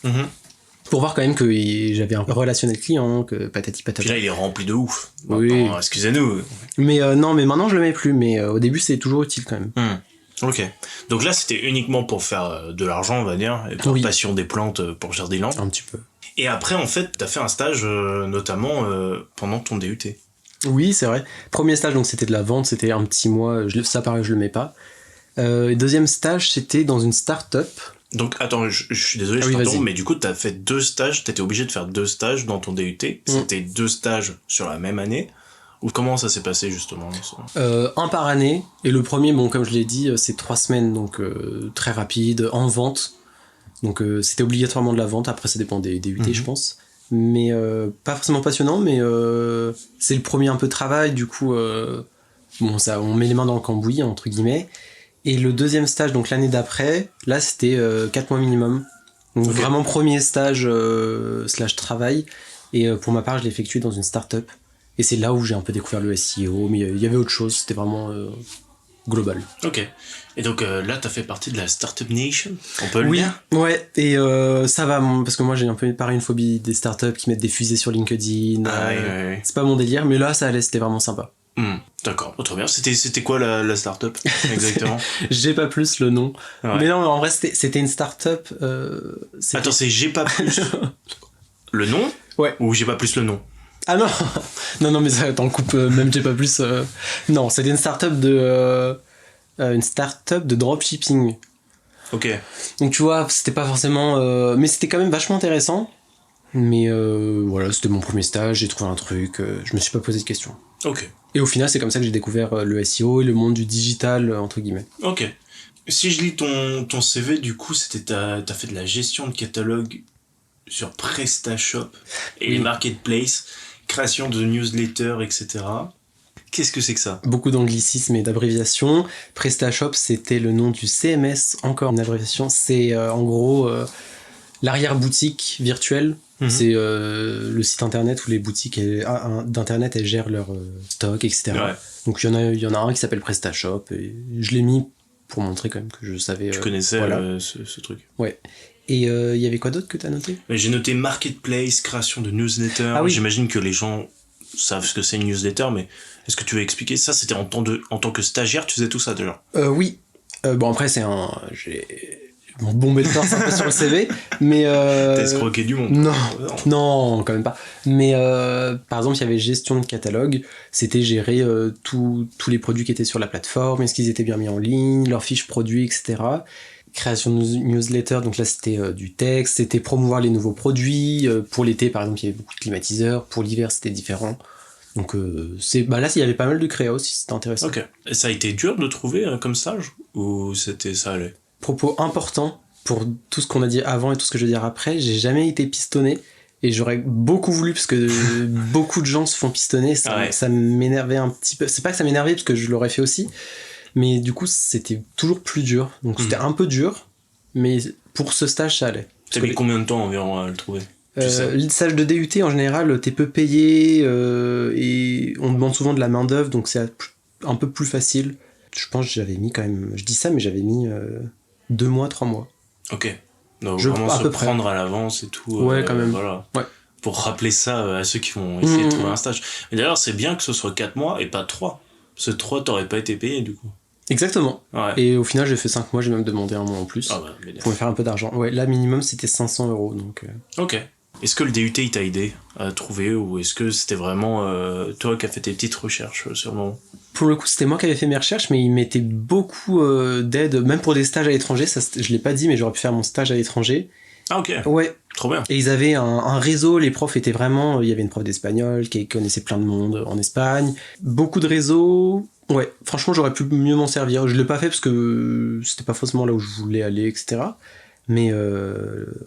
Pour voir quand même que j'avais un relationnel client, que patati patata. Puis là, il est rempli de ouf. Oui. Excusez-nous. Mais non, mais maintenant, je le mets plus. Mais au début, c'est toujours utile quand même. Ok. Donc là, c'était uniquement pour faire de l'argent, on va dire, et pour passion des plantes pour Jardiland. Un petit peu. Et après, en fait, t'as fait un stage, notamment pendant ton DUT. Oui, c'est vrai. Premier stage, donc c'était de la vente, c'était un petit mois. Ça, pareil, je le mets pas. Deuxième stage, c'était dans une start-up. Donc, attends, je suis désolé, je t'interromps, mais du coup, t'as fait 2 stages, t'étais obligé de faire 2 stages dans ton DUT. C'était 2 stages sur la même année. Ou comment ça s'est passé, justement? Un par année. Et le premier, bon, comme je l'ai dit, c'est 3 semaines, donc très rapide, en vente. Donc, c'était obligatoirement de la vente. Après, ça dépend des DUT, je pense. Mais pas forcément passionnant, mais c'est le premier un peu travail, du coup, bon, ça, on met les mains dans le cambouis, entre guillemets. Et le deuxième stage, donc l'année d'après, là, c'était 4 mois minimum. Donc vraiment premier stage / travail. Et pour ma part, je l'ai effectué dans une start-up. Et c'est là où j'ai un peu découvert le SEO, mais il y avait autre chose, c'était vraiment global. Ok. Et donc là, t'as fait partie de la Startup Nation, on peut le dire? Ouais, et ça va, parce que moi j'ai un peu pareil une phobie des startups qui mettent des fusées sur LinkedIn. Ouais. C'est pas mon délire, mais là ça allait, c'était vraiment sympa. D'accord, trop bien. C'était quoi la startup exactement? J'ai pas plus le nom. Ouais. Mais non, en vrai c'était une startup. Attends, c'est J'ai pas plus le nom? Ouais. Ou J'ai pas plus le nom? Ah non, non mais ça t'en coupe, même J'ai pas plus. Non, c'était une startup de dropshipping. Ok. Donc tu vois, c'était pas forcément, mais c'était quand même vachement intéressant. Mais voilà, c'était mon premier stage, j'ai trouvé un truc, je me suis pas posé de questions. Ok. Et au final, c'est comme ça que j'ai découvert le SEO et le monde du digital, entre guillemets. Ok. Si je lis ton CV, du coup, t'as fait de la gestion de catalogue sur PrestaShop et les marketplaces, création de newsletters, etc. Qu'est-ce que c'est que ça? Beaucoup d'anglicismes et d'abréviations. PrestaShop, c'était le nom du CMS, encore une abréviation. C'est en gros l'arrière-boutique virtuelle. C'est le site internet où les boutiques d'internet elles gèrent leur stock, etc. Ouais. Donc il y en a un qui s'appelle PrestaShop et je l'ai mis pour montrer quand même que je savais. Tu connaissais voilà. ce truc. Ouais. Et il y avait quoi d'autre que t'as noté? J'ai noté marketplace, création de newsletter. Ah oui. J'imagine que les gens savent ce que c'est une newsletter, mais est-ce que tu veux expliquer ça? C'était en tant que stagiaire, tu faisais tout ça déjà? Oui. Bon après j'ai bombé le torse un peu sur le CV, mais t'as escroqué du monde. Non, quand même pas. Mais par exemple, il y avait gestion de catalogue, c'était gérer tous les produits qui étaient sur la plateforme, est-ce qu'ils étaient bien mis en ligne, leurs fiches produits, etc. Création de newsletter, donc là c'était du texte, c'était promouvoir les nouveaux produits. Pour l'été, par exemple, il y avait beaucoup de climatiseurs, pour l'hiver, c'était différent. Donc là, il y avait pas mal de créa aussi, c'était intéressant. Ok. Et ça a été dur de trouver comme stage ou ça allait? Propos important pour tout ce qu'on a dit avant et tout ce que je veux dire après, j'ai jamais été pistonné et j'aurais beaucoup voulu parce que beaucoup de gens se font pistonner, ça m'énervait un petit peu. C'est pas que ça m'énervait parce que je l'aurais fait aussi, mais du coup c'était toujours plus dur, donc c'était un peu dur, mais pour ce stage ça allait. T'as mis combien de temps environ à le trouver? Le stage de DUT en général t'es peu payé et on demande souvent de la main d'œuvre, donc c'est un peu plus facile. Je pense que j'avais mis quand même, je dis ça mais j'avais mis 2 mois, 3 mois. Ok. Donc vraiment se prendre à l'avance et tout. Ouais, quand même. Voilà. Ouais. Pour rappeler ça à ceux qui vont essayer de trouver un stage. Mais d'ailleurs, c'est bien que ce soit 4 mois et pas 3. Parce que 3, t'aurais pas été payé du coup. Exactement. Ouais. Et au final, j'ai fait 5 mois, j'ai même demandé 1 mois en plus. Pour me faire un peu d'argent. Ouais, là, minimum, c'était 500 €. Donc, Ok. Est-ce que le DUT, il t'a aidé à trouver ou est-ce que c'était vraiment toi qui as fait tes petites recherches sur le moment? Pour le coup, c'était moi qui avais fait mes recherches, mais ils mettaient beaucoup d'aide, même pour des stages à l'étranger. Ça, je l'ai pas dit, mais j'aurais pu faire mon stage à l'étranger. Ah ok. Ouais. Trop bien. Et ils avaient un réseau, les profs étaient vraiment... Il y avait une prof d'espagnol qui connaissait plein de monde en Espagne. Beaucoup de réseaux. Ouais, franchement, j'aurais pu mieux m'en servir. Je l'ai pas fait parce que c'était pas forcément là où je voulais aller, etc. Mais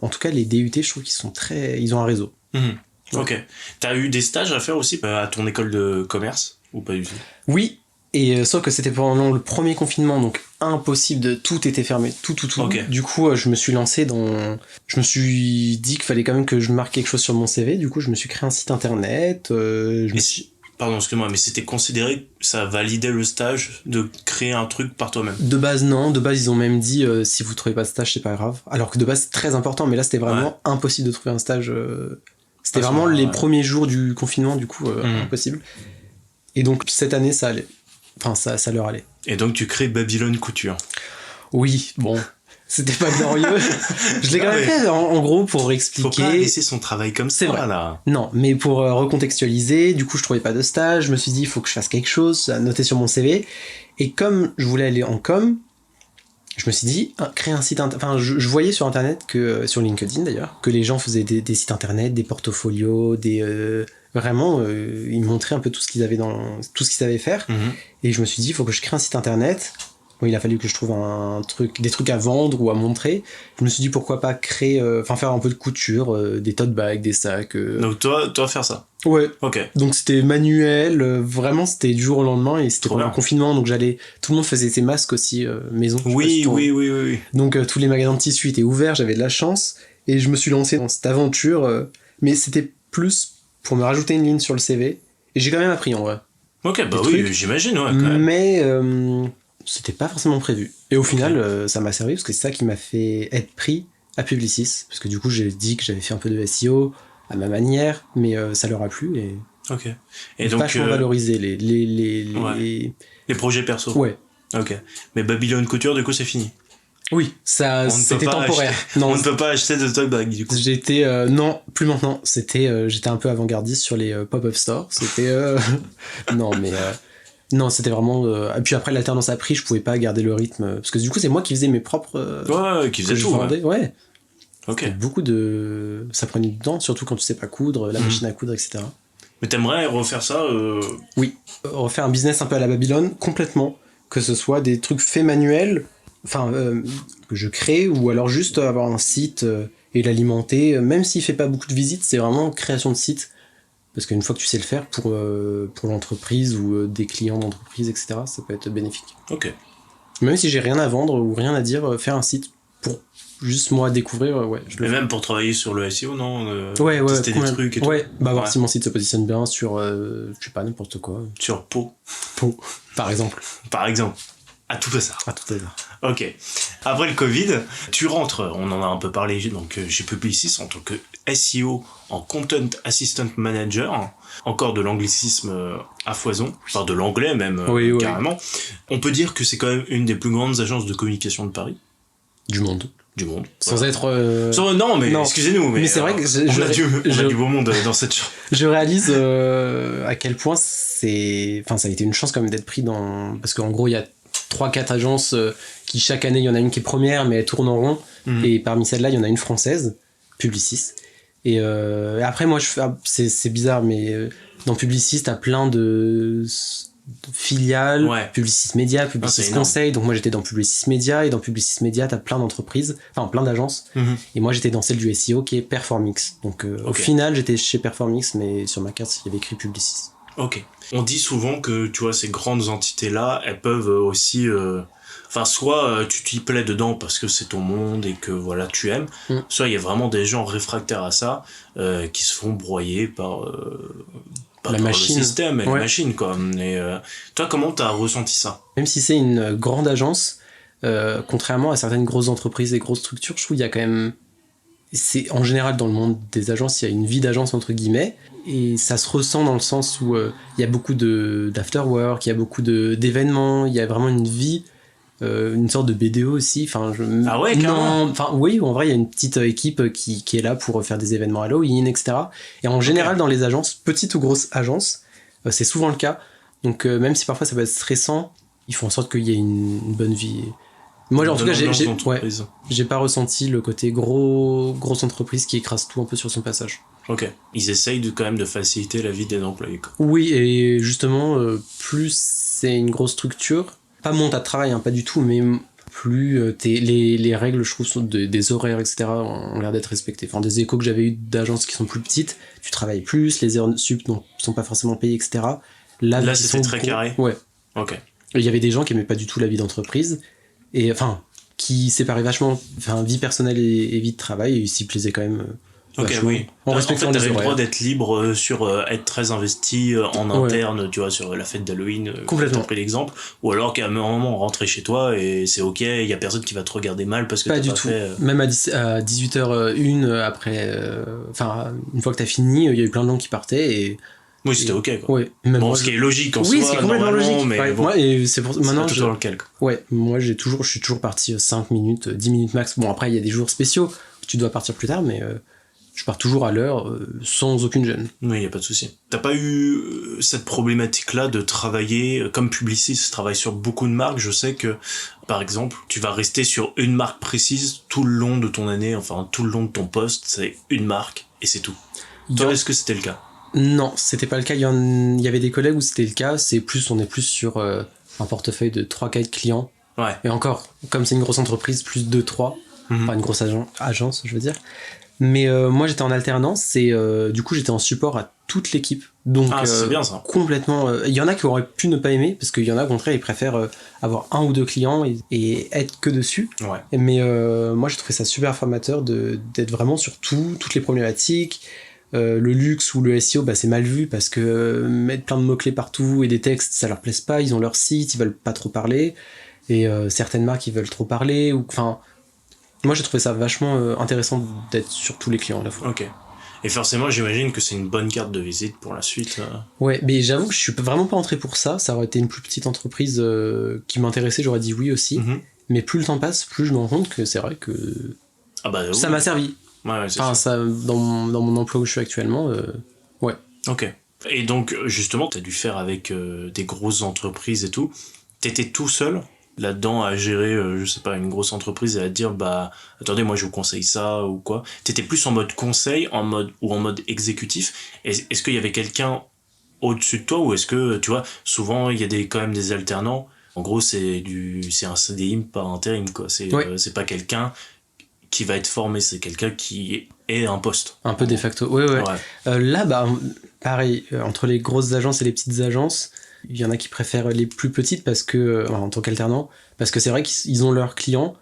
en tout cas, les DUT, je trouve qu'ils sont ils ont un réseau. Ouais. Ok. T'as eu des stages à faire aussi à ton école de commerce ou pas du tout? Oui, et sauf que c'était pendant le premier confinement, donc impossible tout était fermé, tout. Okay. Du coup, je me suis lancé je me suis dit qu'il fallait quand même que je marque quelque chose sur mon CV. Du coup, je me suis créé un site internet. Pardon, excuse-moi, mais c'était considéré, ça validait le stage de créer un truc par toi-même? De base, non. De base, ils ont même dit si vous trouvez pas de stage, c'est pas grave. Alors que de base, c'est très important, mais là, c'était vraiment impossible de trouver un stage. C'était vraiment les premiers jours du confinement, du coup, impossible. Et donc, cette année, ça allait. Enfin, ça leur allait. Et donc, tu crées Babylone Couture? Oui, bon. C'était pas glorieux. Je l'ai quand même fait en gros pour expliquer. Faut pas laisser son travail comme ça, vrai. Là. Non, mais pour recontextualiser, du coup je trouvais pas de stage, je me suis dit il faut que je fasse quelque chose, à noter sur mon CV. Et comme je voulais aller en com, Je me suis dit, créer un site internet. Enfin, je voyais sur internet, sur LinkedIn d'ailleurs, que les gens faisaient des sites internet, des portfolios, vraiment, ils montraient un peu tout ce qu'ils avaient tout ce qu'ils savaient faire. Et je me suis dit, il faut que je crée un site internet. Bon, il a fallu que je trouve des trucs à vendre ou à montrer. Je me suis dit, pourquoi pas faire un peu de couture, des tote bags, des sacs. Donc toi faire ça. Ouais. Ok. Donc c'était manuel, vraiment c'était du jour au lendemain et c'était pendant le confinement, donc tout le monde faisait ses masques aussi maison. Oui. Donc tous les magasins de tissus étaient ouverts, j'avais de la chance et je me suis lancé dans cette aventure, mais c'était plus pour me rajouter une ligne sur le CV et j'ai quand même appris en vrai. Ok, bah oui, trucs, j'imagine, ouais. Quand même. Mais c'était pas forcément prévu. Et au final, ça m'a servi parce que c'est ça qui m'a fait être pris à Publicis, parce que du coup j'ai dit que j'avais fait un peu de SEO à ma manière, mais ça leur a plu et ok. Et donc vachement valoriser les projets perso. Ouais. Ok. Mais Babylone Couture, du coup, c'est fini. Oui, ça c'était temporaire. Non, on ne peut pas acheter de tote bag du coup. J'étais non, plus maintenant. J'étais un peu avant-gardiste sur les pop-up stores. C'était non, c'était vraiment. Et puis après, l'alternance a pris, je pouvais pas garder le rythme. Parce que du coup, c'est moi qui faisais mes propres. Qui faisais tout. Ouais. Ok. Beaucoup de. Ça prenait du temps, surtout quand tu sais pas coudre, la machine à coudre, etc. Mais t'aimerais refaire ça Oui. Refaire un business un peu à la Babylone, complètement. Que ce soit des trucs faits manuels, que je crée, ou alors juste avoir un site et l'alimenter. Même s'il fait pas beaucoup de visites, c'est vraiment création de site. Parce qu'une fois que tu sais le faire pour l'entreprise ou des clients d'entreprise, etc., ça peut être bénéfique. Ok. Même si j'ai rien à vendre ou rien à dire, faire un site pour juste moi découvrir, Mais même pour travailler sur le SEO, non tester des trucs et tout. Voir si mon site se positionne bien sur, je sais pas, n'importe quoi. Sur Pau, par exemple. À tout hasard. Ok. Après le Covid, tu rentres, on en a un peu parlé, donc chez Publicis en tant que SEO, en Content Assistant Manager, encore de l'anglicisme à foison, enfin de l'anglais même, carrément. On peut dire que c'est quand même une des plus grandes agences de communication de Paris. Du monde. Sans voilà. être... Non, mais excusez-nous, mais c'est vrai que on a du beau monde dans cette chambre. Je réalise à quel point ça a été une chance quand même d'être pris dans... Parce qu'en gros, il y a 3-4 agences qui chaque année, il y en a une qui est première, mais elle tourne en rond. Et parmi celles-là, il y en a une française, Publicis. Et après, moi, c'est bizarre, mais dans Publicis, t'as plein de filiales, Publicis Média, Publicis Conseil. Donc moi, j'étais dans Publicis Média, et dans Publicis Média, t'as plein d'entreprises, enfin plein d'agences. Et moi, j'étais dans celle du SEO qui est Performix. Donc au final, j'étais chez Performix, mais sur ma carte, il y avait écrit Publicis. Ok. On dit souvent que, tu vois, ces grandes entités-là, elles peuvent aussi... soit tu t'y plais dedans parce que c'est ton monde et que, voilà, tu aimes. Soit il y a vraiment des gens réfractaires à ça qui se font broyer par le système et la machine, quoi. Et toi, comment t'as ressenti ça ? Même si c'est une grande agence, contrairement à certaines grosses entreprises et grosses structures, je trouve qu'il y a quand même... C'est en général dans le monde des agences, il y a une vie d'agence entre guillemets, et ça se ressent dans le sens où il y a beaucoup d'afterwork, il y a beaucoup d'événements, il y a vraiment une vie, une sorte de BDO aussi. Ah ouais, carrément. Oui, en vrai, il y a une petite équipe qui est là pour faire des événements Halloween, etc. Et en général, dans les agences, petites ou grosses agences, c'est souvent le cas. Donc même si parfois ça peut être stressant, ils font en sorte qu'il y ait une bonne vie. Moi, en tout cas, j'ai pas ressenti le côté grosse entreprise qui écrase tout un peu sur son passage. Ok. Ils essayent quand même de faciliter la vie des employés, quoi. Oui, et justement, plus c'est une grosse structure, pas mon tas de travail, pas du tout, mais plus les règles, je trouve, des horaires, etc., ont l'air d'être respectées. Enfin, des échos que j'avais eu d'agences qui sont plus petites, tu travailles plus, les heures sup sont pas forcément payées, etc. Là c'était très carré. Ouais. Ok. Il y avait des gens qui aimaient pas du tout la vie d'entreprise, et qui séparaient vachement vie personnelle et vie de travail, et ils s'y plaisaient quand même. Ok, oui. En fait, t'avais le droit d'être libre sur être très investi en interne, tu vois, sur la fête d'Halloween. Complètement. T'as pris l'exemple. Ou alors qu'à un moment, rentrer chez toi et c'est ok, il y a personne qui va te regarder mal parce que pas t'as du pas tout. fait. Même à 18h01, après. Une fois que t'as fini, il y a eu plein de gens qui partaient et. Oui, c'était ok, quoi. Ouais. Même ce qui est logique en soi. Oui, c'est complètement logique. Mais bon, moi, et c'est pour maintenant. C'est toujours le cas, quoi. Ouais, moi, je suis toujours parti 5 minutes, 10 minutes max. Bon, après, il y a des jours spéciaux où tu dois partir plus tard, mais je pars toujours à l'heure, sans aucune gêne. Oui, y a pas de souci. T'as pas eu cette problématique-là de travailler comme publiciste, travaille sur beaucoup de marques. Je sais que, par exemple, tu vas rester sur une marque précise tout le long de ton année, enfin tout le long de ton poste, c'est une marque et c'est tout. Toi, est-ce que c'était le cas? Non, c'était pas le cas. Il y avait des collègues où c'était le cas. On est plus sur un portefeuille de 3-4 clients. Ouais. Et encore, comme c'est une grosse entreprise, plus 2-3. Enfin, une grosse agence, je veux dire. Mais moi, j'étais en alternance et du coup, j'étais en support à toute l'équipe. Donc, c'est bien ça. Complètement. Il y en a qui auraient pu ne pas aimer, parce qu'il y en a, au contraire, ils préfèrent avoir 1 ou 2 clients et être que dessus. Ouais. Mais moi, j'ai trouvé ça super formateur d'être vraiment sur toutes les problématiques. Le luxe ou le SEO, c'est mal vu parce que mettre plein de mots-clés partout et des textes, ça leur plaise pas. Ils ont leur site, ils veulent pas trop parler. Et certaines marques, ils veulent trop parler. Enfin, moi, j'ai trouvé ça vachement intéressant d'être sur tous les clients à la fois. Ok. Et forcément, j'imagine que c'est une bonne carte de visite pour la suite. Ouais, mais j'avoue que je suis vraiment pas entré pour ça. Ça aurait été une plus petite entreprise qui m'intéressait, j'aurais dit oui aussi. Mais plus le temps passe, plus je me rends compte que c'est vrai que ça m'a servi. Ouais, c'est enfin, ça, dans mon emploi où je suis actuellement, ouais. Ok. Et donc, justement, t'as dû faire avec des grosses entreprises et tout. T'étais tout seul là-dedans à gérer, je sais pas, une grosse entreprise et à dire, attendez, moi je vous conseille ça ou quoi. T'étais plus en mode conseil, en mode exécutif. Est-ce qu'il y avait quelqu'un au-dessus de toi ou est-ce que, tu vois, souvent il y a quand même des alternants. En gros, c'est un CDI, pas un intérim, quoi. C'est pas quelqu'un qui va être formé, c'est quelqu'un qui est un poste. Un peu de facto, ouais. Là, pareil, entre les grosses agences et les petites agences, il y en a qui préfèrent les plus petites parce que, en tant qu'alternant, parce que c'est vrai qu'ils ont leurs clients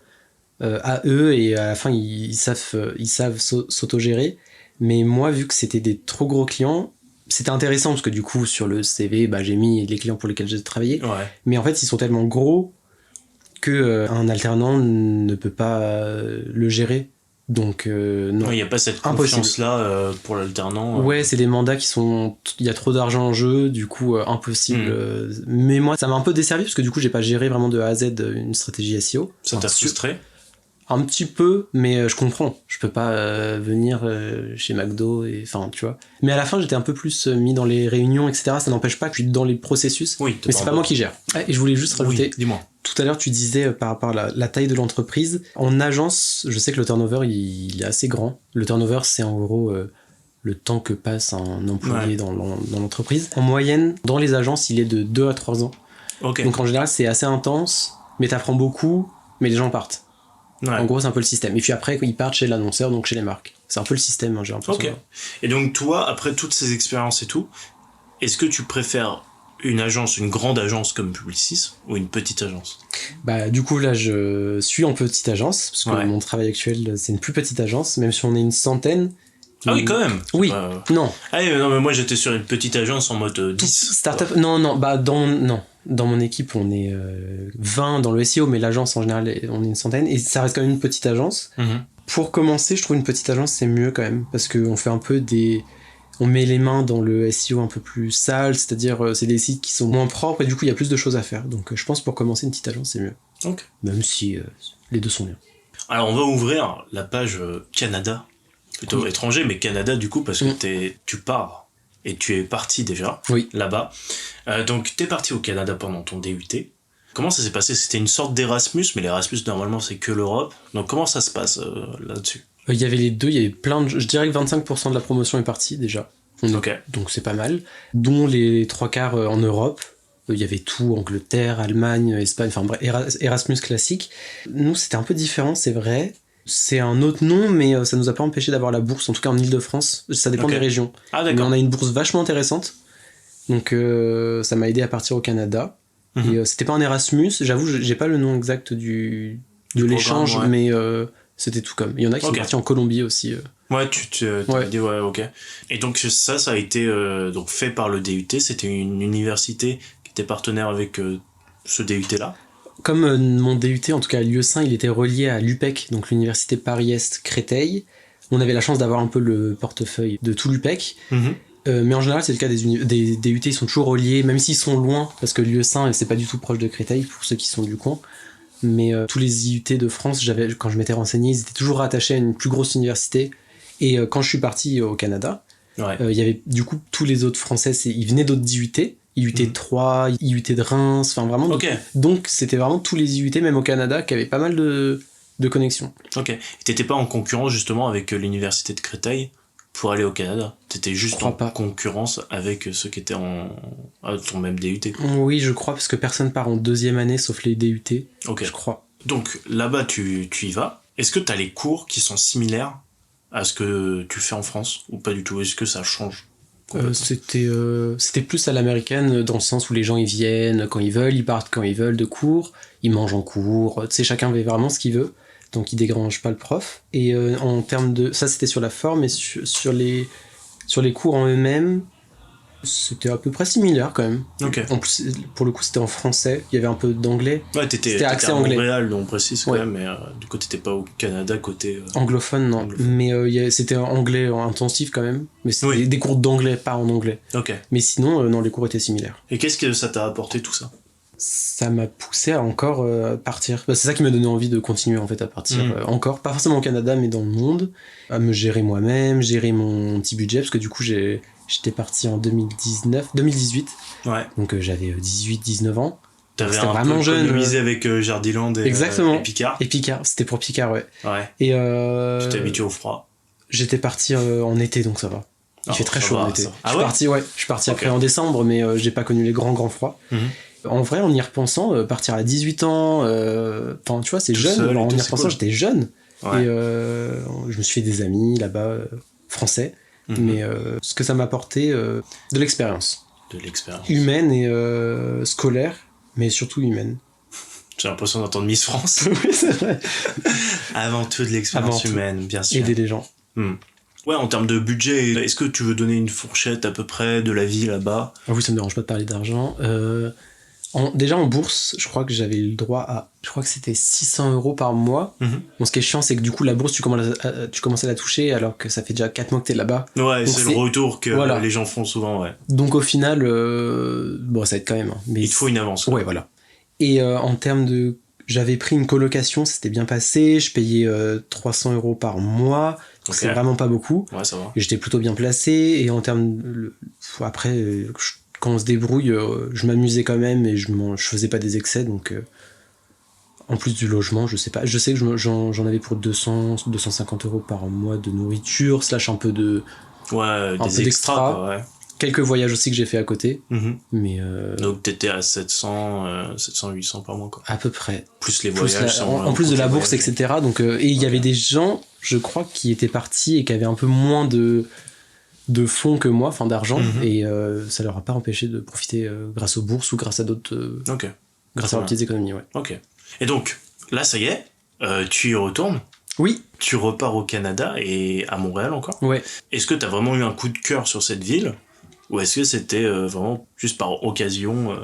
à eux et à la fin ils savent s'autogérer. Mais moi, vu que c'était des trop gros clients, c'était intéressant parce que du coup sur le CV, j'ai mis les clients pour lesquels j'ai travaillé. Ouais. Mais en fait, ils sont tellement gros que un alternant ne peut pas le gérer. Donc non. Il n'y a pas cette confiance-là pour l'alternant. Ouais, c'est des mandats il y a trop d'argent en jeu, du coup impossible. Mais moi, ça m'a un peu desservi parce que du coup, j'ai pas géré vraiment de A à Z une stratégie SEO. Ça t'a frustré ? Un petit peu, mais je comprends. Je peux pas venir chez McDo et enfin, tu vois. Mais à la fin, j'étais un peu plus mis dans les réunions, etc. Ça n'empêche pas que je suis dans les processus. Oui, mais c'est pas moi qui gère. Et je voulais juste rajouter. Oui, dis-moi. Tout à l'heure, tu disais par rapport à la taille de l'entreprise. En agence, je sais que le turnover, il est assez grand. Le turnover, c'est en gros le temps que passe un employé dans l'entreprise. En moyenne, dans les agences, il est de 2 à 3 ans. Okay. Donc en général, c'est assez intense, mais t'apprends beaucoup, mais les gens partent. Ouais. En gros, c'est un peu le système. Et puis après, ils partent chez l'annonceur, donc chez les marques. C'est un peu le système, j'ai l'impression. Ok. Et donc toi, après toutes ces expériences et tout, est-ce que tu préfères une grande agence comme Publicis ou une petite agence ? Du coup, là, je suis en petite agence, parce que mon travail actuel, c'est une plus petite agence, même si on est une centaine. Ah oui, quand même. Oui, non. Ah oui, non, mais moi, j'étais sur une petite agence en mode 10. Startup, non, dans mon équipe, on est 20 dans le SEO, mais l'agence, en général, on est une centaine, et ça reste quand même une petite agence. Pour commencer, je trouve une petite agence, c'est mieux quand même, parce qu'on fait un peu on met les mains dans le SEO un peu plus sale, c'est-à-dire c'est des sites qui sont moins propres et du coup il y a plus de choses à faire. Donc je pense pour commencer une petite agence c'est mieux. Okay. Même si les deux sont bien. Alors on va ouvrir la page Canada, plutôt étranger, mais Canada du coup parce que tu pars et tu es parti déjà là-bas. Donc t'es parti au Canada pendant ton DUT. Comment ça s'est passé ? C'était une sorte d'Erasmus, mais l'Erasmus normalement c'est que l'Europe. Donc comment ça se passe là-dessus ? Il y avait les deux, il y avait plein de... Je dirais que 25% de la promotion est partie déjà. Donc c'est pas mal. Dont les 3/4 en Europe. Il y avait tout, Angleterre, Allemagne, Espagne, enfin bref, Erasmus classique. Nous, c'était un peu différent, c'est vrai. C'est un autre nom, mais ça nous a pas empêché d'avoir la bourse, en tout cas en Île-de-France. Ça dépend des régions. Ah d'accord. Mais on a une bourse vachement intéressante. Donc ça m'a aidé à partir au Canada. Et c'était pas un Erasmus, j'avoue, j'ai pas le nom exact de l'échange, mais... c'était tout comme. Il y en a qui sont partis en Colombie aussi. Ouais, tu m'as dit, ok. Et donc ça a été donc fait par le DUT, c'était une université qui était partenaire avec ce DUT-là. Comme mon DUT, en tout cas à Lieusaint, il était relié à l'UPEC, donc l'université Paris-Est Créteil. On avait la chance d'avoir un peu le portefeuille de tout l'UPEC. Mais en général, c'est le cas des DUT, ils sont toujours reliés, même s'ils sont loin, parce que Lieusaint, c'est pas du tout proche de Créteil, pour ceux qui sont du coin. Mais tous les IUT de France, quand je m'étais renseigné, ils étaient toujours rattachés à une plus grosse université Et quand je suis parti au Canada, il y avait du coup tous les autres Français, ils venaient d'autres IUT, IUT 3, IUT de Reims, enfin vraiment. Donc c'était vraiment tous les IUT, même au Canada, qui avaient pas mal de connexions. Ok. Et t'étais pas en concurrence justement avec l'université de Créteil pour aller au Canada? T'étais juste en concurrence avec ceux qui étaient à ton même DUT? Oui, je crois, parce que personne part en deuxième année sauf les DUT. Ok. Je crois. Donc là-bas, tu y vas. Est-ce que t'as les cours qui sont similaires à ce que tu fais en France ou pas du tout? Est-ce que ça change? C'était plus à l'américaine, dans le sens où les gens ils viennent quand ils veulent, ils partent quand ils veulent de cours, ils mangent en cours, tu sais, chacun fait vraiment ce qu'il veut, donc ils dérangent pas le prof. Et en termes de... Ça c'était sur la forme, et sur les cours en eux-mêmes, c'était à peu près similaire quand même. Okay. En plus, pour le coup, c'était en français, il y avait un peu d'anglais. Ouais, t'étais accès à anglais. Montréal, on précise quand même, mais du coup, t'étais pas au Canada côté... anglophone, non. Anglophone. Mais c'était anglais intensif quand même. Mais c'était des cours d'anglais, pas en anglais. Ok. Mais sinon, non, les cours étaient similaires. Et qu'est-ce que ça t'a apporté tout ça? Ça m'a poussé à encore partir. C'est ça qui m'a donné envie de continuer en fait à partir encore, pas forcément au Canada, mais dans le monde, à me gérer moi-même, gérer mon petit budget, parce que du coup j'étais parti en 2018, donc j'avais 18-19 ans. T'avais c'était vraiment jeune. Économisé avec Jardiland et Picard. Et Picard, c'était pour Picard, ouais. Et tu t'es habitué au froid. J'étais parti en été, donc ça va. Il fait très chaud en été. Je suis parti après en décembre, mais j'ai pas connu les grands froids. En vrai, en y repensant, partir à 18 ans, enfin tu vois, c'est jeune. En y repensant, j'étais jeune. Et je me suis fait des amis là-bas, français. Mais ce que ça m'a apporté, de l'expérience. De l'expérience. Humaine et scolaire, mais surtout humaine. J'ai l'impression d'entendre Miss France. Oui, c'est vrai. Avant tout de l'expérience humaine, bien sûr. Aider les gens. Ouais, en termes de budget, est-ce que tu veux donner une fourchette à peu près de la vie là-bas? Ah oui, ça me dérange pas de parler d'argent. Déjà en bourse, je crois que j'avais le droit à... Je crois que c'était 600 € par mois. Bon, ce qui est chiant, c'est que du coup, la bourse, tu commences à la toucher alors que ça fait déjà 4 mois que t'es là-bas. Ouais, donc c'est le retour que les gens font souvent, ouais. Donc au final, bon, ça aide quand même. Mais il te faut une avance. Ouais, voilà. Et en termes de... J'avais pris une colocation, c'était bien passé, je payais 300 € par mois, donc c'est vraiment pas beaucoup. Ouais, ça va. Et j'étais plutôt bien placé, et en termes... Après... Quand on se débrouille, je m'amusais quand même et je faisais pas des excès, donc en plus du logement, je sais pas. Je sais que j'en avais pour 250 € par mois de nourriture, / un peu de... Ouais, des extras, ouais. Quelques voyages aussi que j'ai fait à côté, mais... Donc t'étais à 700-800 par mois, quoi. À peu près. Plus les voyages. En plus de la bourse, etc. Donc, et il y avait des gens, je crois, qui étaient partis et qui avaient un peu moins de fonds que moi, enfin d'argent, et ça leur a pas empêché de profiter grâce aux bourses ou grâce à d'autres... grâce à leurs petites économies, ouais. Ok. Et donc, là, ça y est, tu y retournes. Oui. Tu repars au Canada et à Montréal encore. Ouais. Est-ce que t'as vraiment eu un coup de cœur sur cette ville, ou est-ce que c'était vraiment juste par occasion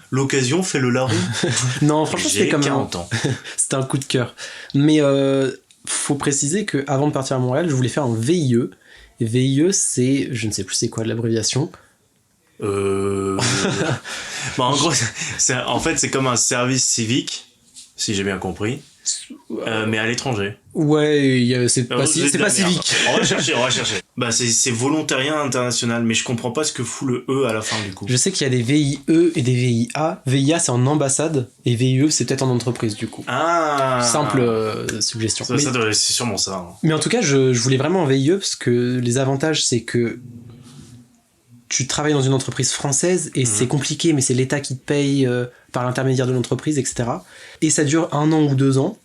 l'occasion fait le larron? Non, franchement, c'était comme 40 ans. C'était un coup de cœur. Mais faut préciser qu'avant de partir à Montréal, je voulais faire un VIE. VIE, c'est... Je ne sais plus c'est quoi l'abréviation. Bah, en gros, c'est comme un service civique, si j'ai bien compris, mais à l'étranger. Ouais, c'est pas civique. On va chercher. Bah, c'est volontariat international, mais je comprends pas ce que fout le E à la fin du coup. Je sais qu'il y a des VIE et des VIA. VIA, c'est en ambassade, et VIE, c'est peut-être en entreprise du coup. Ah. Simple suggestion. C'est sûrement ça. Hein. Mais en tout cas, je voulais vraiment un VIE parce que les avantages, c'est que tu travailles dans une entreprise française et c'est compliqué, mais c'est l'État qui te paye par l'intermédiaire de l'entreprise, etc. Et ça dure 1 an ou 2 ans.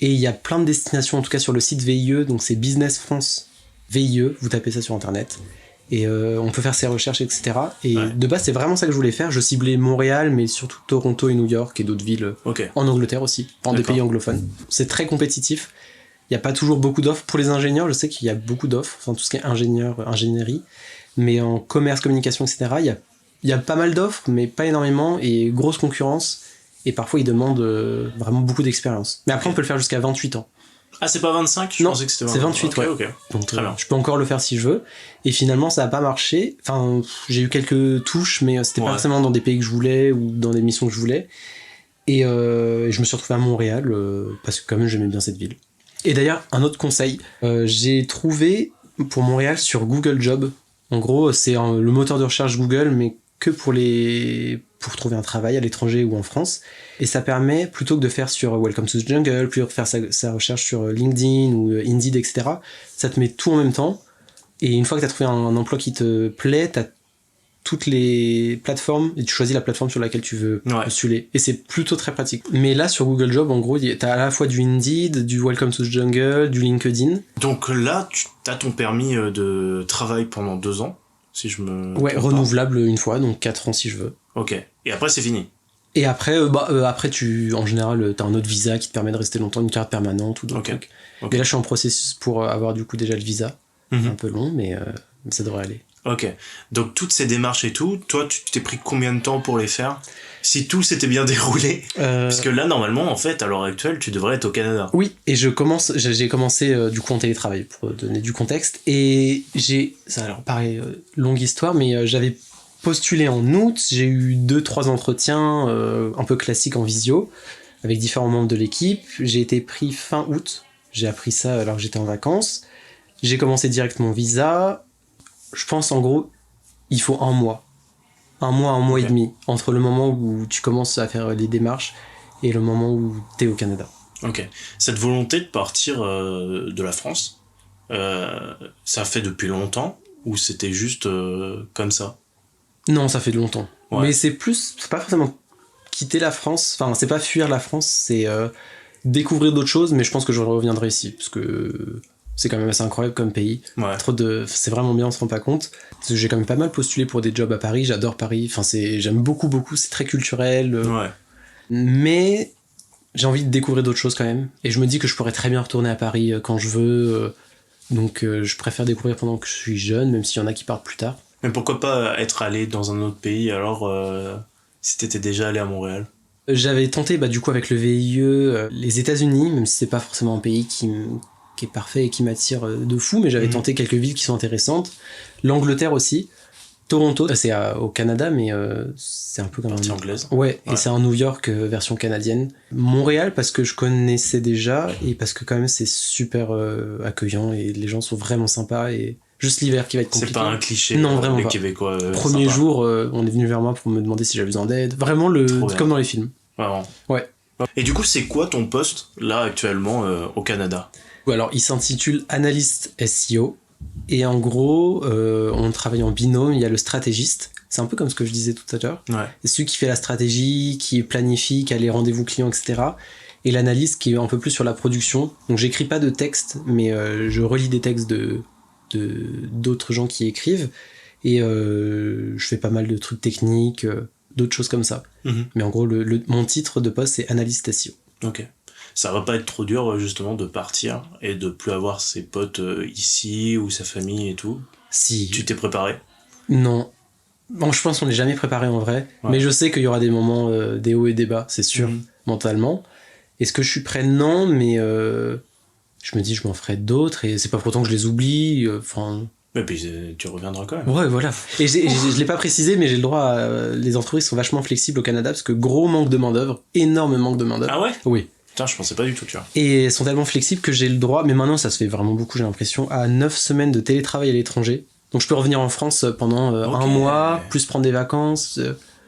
Et il y a plein de destinations, en tout cas sur le site VIE, donc c'est Business France VIE, vous tapez ça sur internet. Et on peut faire ses recherches, etc. Et de base, c'est vraiment ça que je voulais faire. Je ciblais Montréal, mais surtout Toronto et New York et d'autres villes en Angleterre aussi, des pays anglophones. C'est très compétitif. Il n'y a pas toujours beaucoup d'offres. Pour les ingénieurs, je sais qu'il y a beaucoup d'offres, enfin tout ce qui est ingénierie. Mais en commerce, communication, etc., il y a pas mal d'offres, mais pas énormément, et grosse concurrence. Et parfois, ils demandent vraiment beaucoup d'expérience. Mais après, on peut le faire jusqu'à 28 ans. Ah, c'est pas 25 ? Non, pensais que c'était 28, ouais. Ok. Donc, très bien. je peux encore le faire si je veux. Et finalement, ça n'a pas marché. Enfin, j'ai eu quelques touches, mais c'était pas forcément dans des pays que je voulais ou dans des missions que je voulais. Et je me suis retrouvé à Montréal parce que quand même, j'aimais bien cette ville. Et d'ailleurs, un autre conseil, j'ai trouvé pour Montréal sur Google Job. En gros, c'est le moteur de recherche Google, mais que pour trouver un travail à l'étranger ou en France. Et ça permet, plutôt que de faire sur Welcome to the Jungle, plutôt que de faire sa recherche sur LinkedIn ou Indeed, etc., ça te met tout en même temps. Et une fois que tu as trouvé un emploi qui te plaît, tu as toutes les plateformes et tu choisis la plateforme sur laquelle tu veux postuler. Et c'est plutôt très pratique. Mais là, sur Google Job, en gros, tu as à la fois du Indeed, du Welcome to the Jungle, du LinkedIn. Donc là, tu as ton permis de travail pendant 2 ans, si je me... Ouais, renouvelable une fois, donc 4 ans si je veux. Ok. Et après, c'est fini. Et après, après en général, t'as un autre visa qui te permet de rester longtemps, une carte permanente ou d'autres trucs. Et là, je suis en processus pour avoir du coup déjà le visa. C'est un peu long, mais ça devrait aller. Ok. Donc toutes ces démarches et tout, toi, tu t'es pris combien de temps pour les faire ? Si tout s'était bien déroulé, puisque là, normalement, en fait, à l'heure actuelle, tu devrais être au Canada. Oui, et j'ai commencé du coup en télétravail, pour donner du contexte. Et alors pareil, longue histoire, mais j'avais postulé en août, j'ai eu 2-3 entretiens un peu classiques en visio, avec différents membres de l'équipe. J'ai été pris fin août, j'ai appris ça alors que j'étais en vacances. J'ai commencé direct mon visa. Je pense en gros, il faut un mois et demi, entre le moment où tu commences à faire les démarches et le moment où t'es au Canada. Ok. Cette volonté de partir de la France, ça fait depuis longtemps ou c'était juste comme ça ? Non, ça fait longtemps. Ouais. Mais c'est pas forcément quitter la France, enfin c'est pas fuir la France, c'est découvrir d'autres choses, mais je pense que je reviendrai ici, parce que c'est quand même assez incroyable comme pays. Ouais. C'est vraiment bien, on se rend pas compte. Parce que j'ai quand même pas mal postulé pour des jobs à Paris, j'adore Paris, enfin j'aime beaucoup, c'est très culturel. Ouais. Mais j'ai envie de découvrir d'autres choses quand même. Et je me dis que je pourrais très bien retourner à Paris quand je veux. Donc je préfère découvrir pendant que je suis jeune, même s'il y en a qui partent plus tard. Mais pourquoi pas être allé dans un autre pays alors si t'étais déjà allé à Montréal ? J'avais tenté du coup avec le VIE les États-Unis, même si c'est pas forcément un pays qui est parfait et qui m'attire de fou, mais j'avais tenté quelques villes qui sont intéressantes. L'Angleterre aussi. Toronto, c'est au Canada, mais c'est un peu comme partie anglaise. Ouais, et c'est un New York version canadienne. Montréal, parce que je connaissais déjà, et parce que quand même c'est super accueillant, et les gens sont vraiment sympas, et juste l'hiver qui va être compliqué. C'est pas un cliché, non, vraiment les pas. Québécois. Premier sympa. jour, on est venu vers moi pour me demander si j'avais besoin d'aide. Vraiment, comme dans les films. Vraiment. Ouais. Et du coup, c'est quoi ton poste, là, actuellement, au Canada ? Alors, il s'intitule Analyste SEO. Et en gros, on travaille en binôme, il y a le stratégiste, c'est un peu comme ce que je disais tout à l'heure, c'est celui qui fait la stratégie, qui planifie, qui a les rendez-vous clients, etc. Et l'analyste qui est un peu plus sur la production. Donc j'écris pas de texte, mais je relis des textes d'autres gens qui écrivent, et je fais pas mal de trucs techniques, d'autres choses comme ça. Mais en gros, mon titre de poste, c'est Analyste SEO. Ok. Ça va pas être trop dur justement de partir et de plus avoir ses potes ici ou sa famille et tout ? Si. Tu t'es préparé ? Non. Bon, je pense qu'on n'est jamais préparé en vrai, mais je sais qu'il y aura des moments, des hauts et des bas, c'est sûr, mentalement. Est-ce que je suis prêt ? Non, mais je me dis je m'en ferai d'autres et c'est pas pour autant que je les oublie. Mais puis tu reviendras quand même. Ouais, voilà. Et je l'ai pas précisé, mais j'ai le droit les entreprises sont vachement flexibles au Canada parce que gros manque de main-d'œuvre, énorme manque de main-d'œuvre. Ah ouais ? Oui. Putain, je pensais pas du tout, tu vois. Et elles sont tellement flexibles que j'ai le droit, mais maintenant ça se fait vraiment beaucoup, j'ai l'impression, à 9 semaines de télétravail à l'étranger. Donc je peux revenir en France pendant un mois, plus prendre des vacances.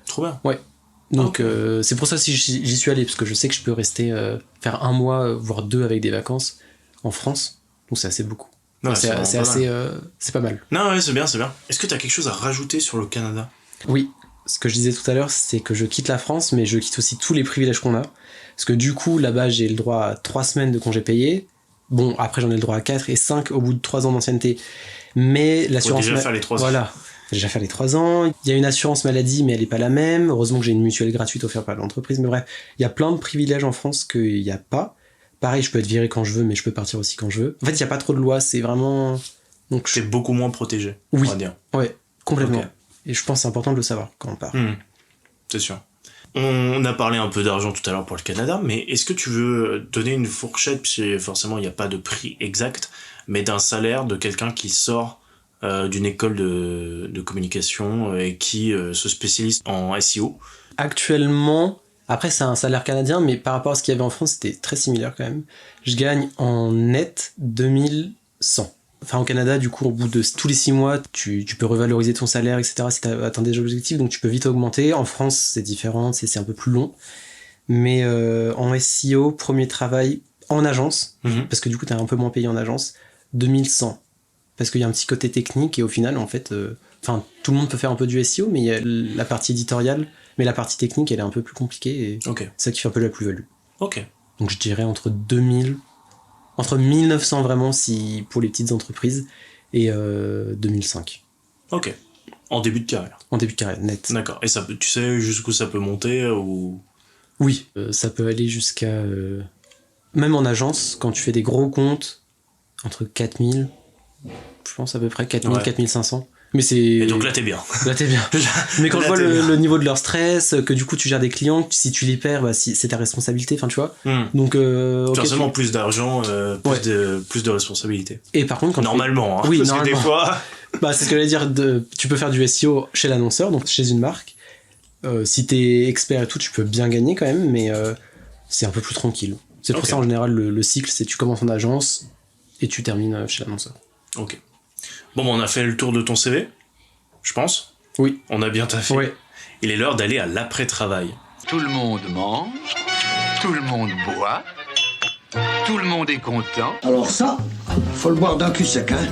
Trop bien. Ouais. Donc c'est pour ça que j'y suis allé, parce que je sais que je peux rester faire un mois, voire 2 avec des vacances en France. Donc c'est assez beaucoup. Non, c'est assez, c'est pas mal. Non, ouais, c'est bien, c'est bien. Est-ce que t'as quelque chose à rajouter sur le Canada ? Oui. Ce que je disais tout à l'heure, c'est que je quitte la France, mais je quitte aussi tous les privilèges qu'on a. Parce que du coup, là-bas, j'ai le droit à 3 semaines de congés payés. Bon, après, j'en ai le droit à 4 et 5 au bout de 3 ans d'ancienneté. Mais l'assurance... Faut déjà faire les 3 ans. Voilà. J'ai déjà fait les 3 ans. Il y a une assurance maladie, mais elle est pas la même. Heureusement que j'ai une mutuelle gratuite offerte par l'entreprise. Mais bref, il y a plein de privilèges en France qu'il n'y a pas. Pareil, je peux être viré quand je veux, mais je peux partir aussi quand je veux. En fait, il n'y a pas trop de lois. C'est vraiment... Donc, t'es beaucoup moins protégé, on va dire. Ouais, complètement. Okay. Et je pense que c'est important de le savoir quand on part. C'est sûr. On a parlé un peu d'argent tout à l'heure pour le Canada, mais est-ce que tu veux donner une fourchette, puisque forcément il n'y a pas de prix exact, mais d'un salaire de quelqu'un qui sort d'une école de communication et qui se spécialise en SEO ? Actuellement, après c'est un salaire canadien, mais par rapport à ce qu'il y avait en France, c'était très similaire quand même. Je gagne en net 2100. Enfin, au Canada, du coup, au bout de tous les 6 mois, tu peux revaloriser ton salaire, etc. si tu as atteint des objectifs, donc tu peux vite augmenter. En France, c'est différent, c'est un peu plus long. Mais en SEO, premier travail en agence, parce que du coup, tu es un peu moins payé en agence, 2100. Parce qu'il y a un petit côté technique et au final, en fait, tout le monde peut faire un peu du SEO, mais il y a la partie éditoriale, mais la partie technique, elle est un peu plus compliquée et c'est ça qui fait un peu la plus-value. Ok. Donc je dirais entre 1900 vraiment pour les petites entreprises et 2005. Ok. En début de carrière. En début de carrière, net. D'accord. Et tu sais jusqu'où ça peut monter ou... Oui, ça peut aller jusqu'à... Même en agence, quand tu fais des gros comptes, entre 4000, je pense à peu près 4000, 4500. Mais c'est... Et donc là, t'es bien. Là, t'es bien. Mais quand je vois le niveau de leur stress, que du coup, tu gères des clients, si tu les perds, c'est ta responsabilité, tu vois. Donc, forcément, plus d'argent, plus de responsabilité. Et par contre, normalement, oui, parce normalement. que des fois... c'est ce que j'allais dire, tu peux faire du SEO chez l'annonceur, donc chez une marque. Si t'es expert et tout, tu peux bien gagner quand même, mais c'est un peu plus tranquille. C'est pour ça, en général, le cycle, c'est tu commences en agence et tu termines chez l'annonceur. Ok. Bon, on a fait le tour de ton CV, je pense. Oui. On a bien taffé. Ouais. Il est l'heure d'aller à l'après-travail. Tout le monde mange, tout le monde boit, tout le monde est content. Alors ça, faut le boire d'un cul sec, hein.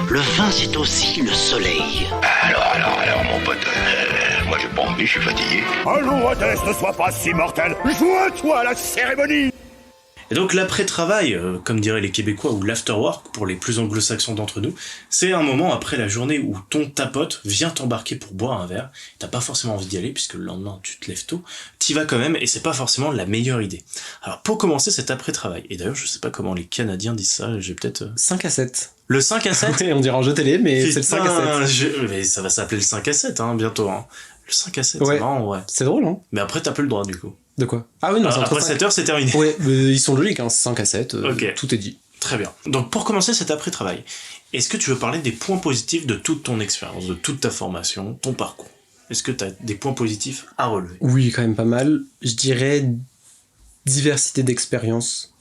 Le vin, c'est aussi le soleil. Alors, mon pote, moi j'ai pas envie, je suis fatigué. Allons, Hadès, ne sois pas si mortel. Joins-toi à la cérémonie. Et donc l'après-travail, comme diraient les Québécois, ou l'afterwork pour les plus anglo-saxons d'entre nous, c'est un moment après la journée où ta pote vient t'embarquer pour boire un verre. T'as pas forcément envie d'y aller puisque le lendemain tu te lèves tôt. T'y vas quand même et c'est pas forcément la meilleure idée. Alors pour commencer cet après-travail, et d'ailleurs je sais pas comment les Canadiens disent ça, j'ai peut-être... 5 à 7. Le 5 à 7 Oui, on dirait en jeu télé, mais c'est le 5 à 7. Mais ça va s'appeler le 5 à 7 bientôt. Le 5 à 7, ouais. C'est marrant, ouais. C'est drôle, hein. Mais après t'as plus le droit du coup. De quoi? Ah oui, non, c'est après 7 heures, c'est terminé. Ouais, ils sont logiques, 5 à 7, tout est dit. Très bien. Donc pour commencer cet après-travail, est-ce que tu veux parler des points positifs de toute ton expérience, de toute ta formation, ton parcours? Est-ce que tu as des points positifs à relever? Oui, quand même pas mal. Je dirais diversité d'expérience.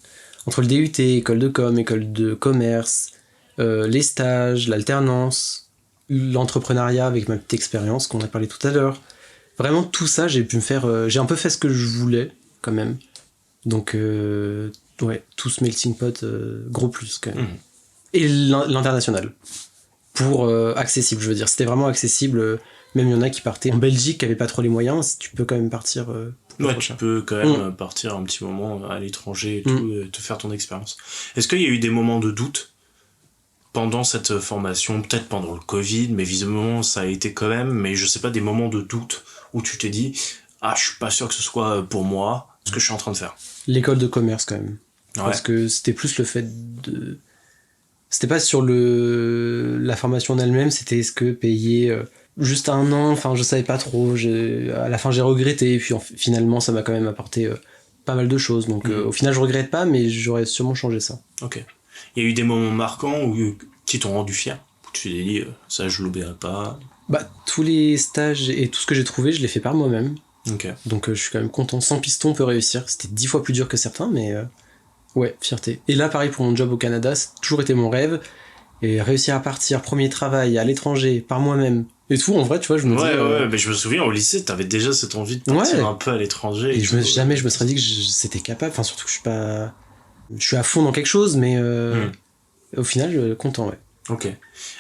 Entre le DUT, école de com, école de commerce, les stages, l'alternance, l'entrepreneuriat avec ma petite expérience qu'on a parlé tout à l'heure. Vraiment tout ça, j'ai pu me faire... j'ai un peu fait ce que je voulais, quand même. Donc, tout ce melting pot, gros plus, quand même. Et l'international. Pour accessible, je veux dire. C'était vraiment accessible. Même il y en a qui partaient en Belgique, qui n'avaient pas trop les moyens. Tu peux quand même partir... tu peux quand même partir un petit moment à l'étranger et tout, te faire ton expérience. Est-ce qu'il y a eu des moments de doute pendant cette formation, peut-être pendant le Covid, mais visiblement ça a été quand même, mais je sais pas, des moments de doute où tu t'es dit je suis pas sûr que ce soit pour moi ce que je suis en train de faire? L'école de commerce quand même. Ouais. Parce que c'était plus le fait de... C'était pas sur la formation en elle-même, c'était est-ce que payer juste 1 an, je savais pas trop, à la fin j'ai regretté, et puis finalement ça m'a quand même apporté pas mal de choses, donc au final je regrette pas, mais j'aurais sûrement changé ça. Ok. Il y a eu des moments marquants qui t'ont rendu fier, où tu t'es dit ça je l'oublierai pas? Tous les stages et tout ce que j'ai trouvé, je l'ai fait par moi-même. Okay. Donc je suis quand même content. Sans piston, on peut réussir. C'était 10 fois plus dur que certains, mais ouais, fierté. Et là, pareil pour mon job au Canada, c'est toujours été mon rêve. Et réussir à partir, premier travail, à l'étranger, par moi-même. Et tout, en vrai, tu vois, je me dis... Ouais, mais je me souviens, au lycée, t'avais déjà cette envie de partir un peu à l'étranger. Et jamais je me serais dit que c'était capable. Enfin, surtout que je suis pas... Je suis à fond dans quelque chose, mais au final, content, ouais. Ok.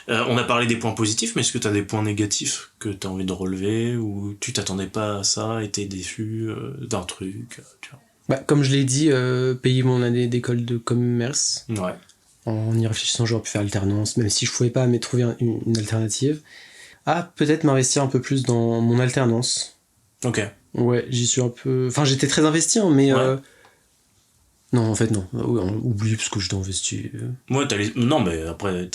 On a parlé des points positifs, mais est-ce que tu as des points négatifs que tu as envie de relever, ou tu t'attendais pas à ça et t'es déçu d'un truc, tu vois? Comme je l'ai dit, payer mon année d'école de commerce. Ouais. En y réfléchissant, j'aurais pu faire alternance, même si je pouvais pas, mais trouver une alternative. Peut-être m'investir un peu plus dans mon alternance. Ok. Ouais, j'y suis un peu... Enfin, j'étais très investi, mais... Ouais. Non, en fait, non. Oublie, parce que je t'ai investi. Ouais, non, mais après,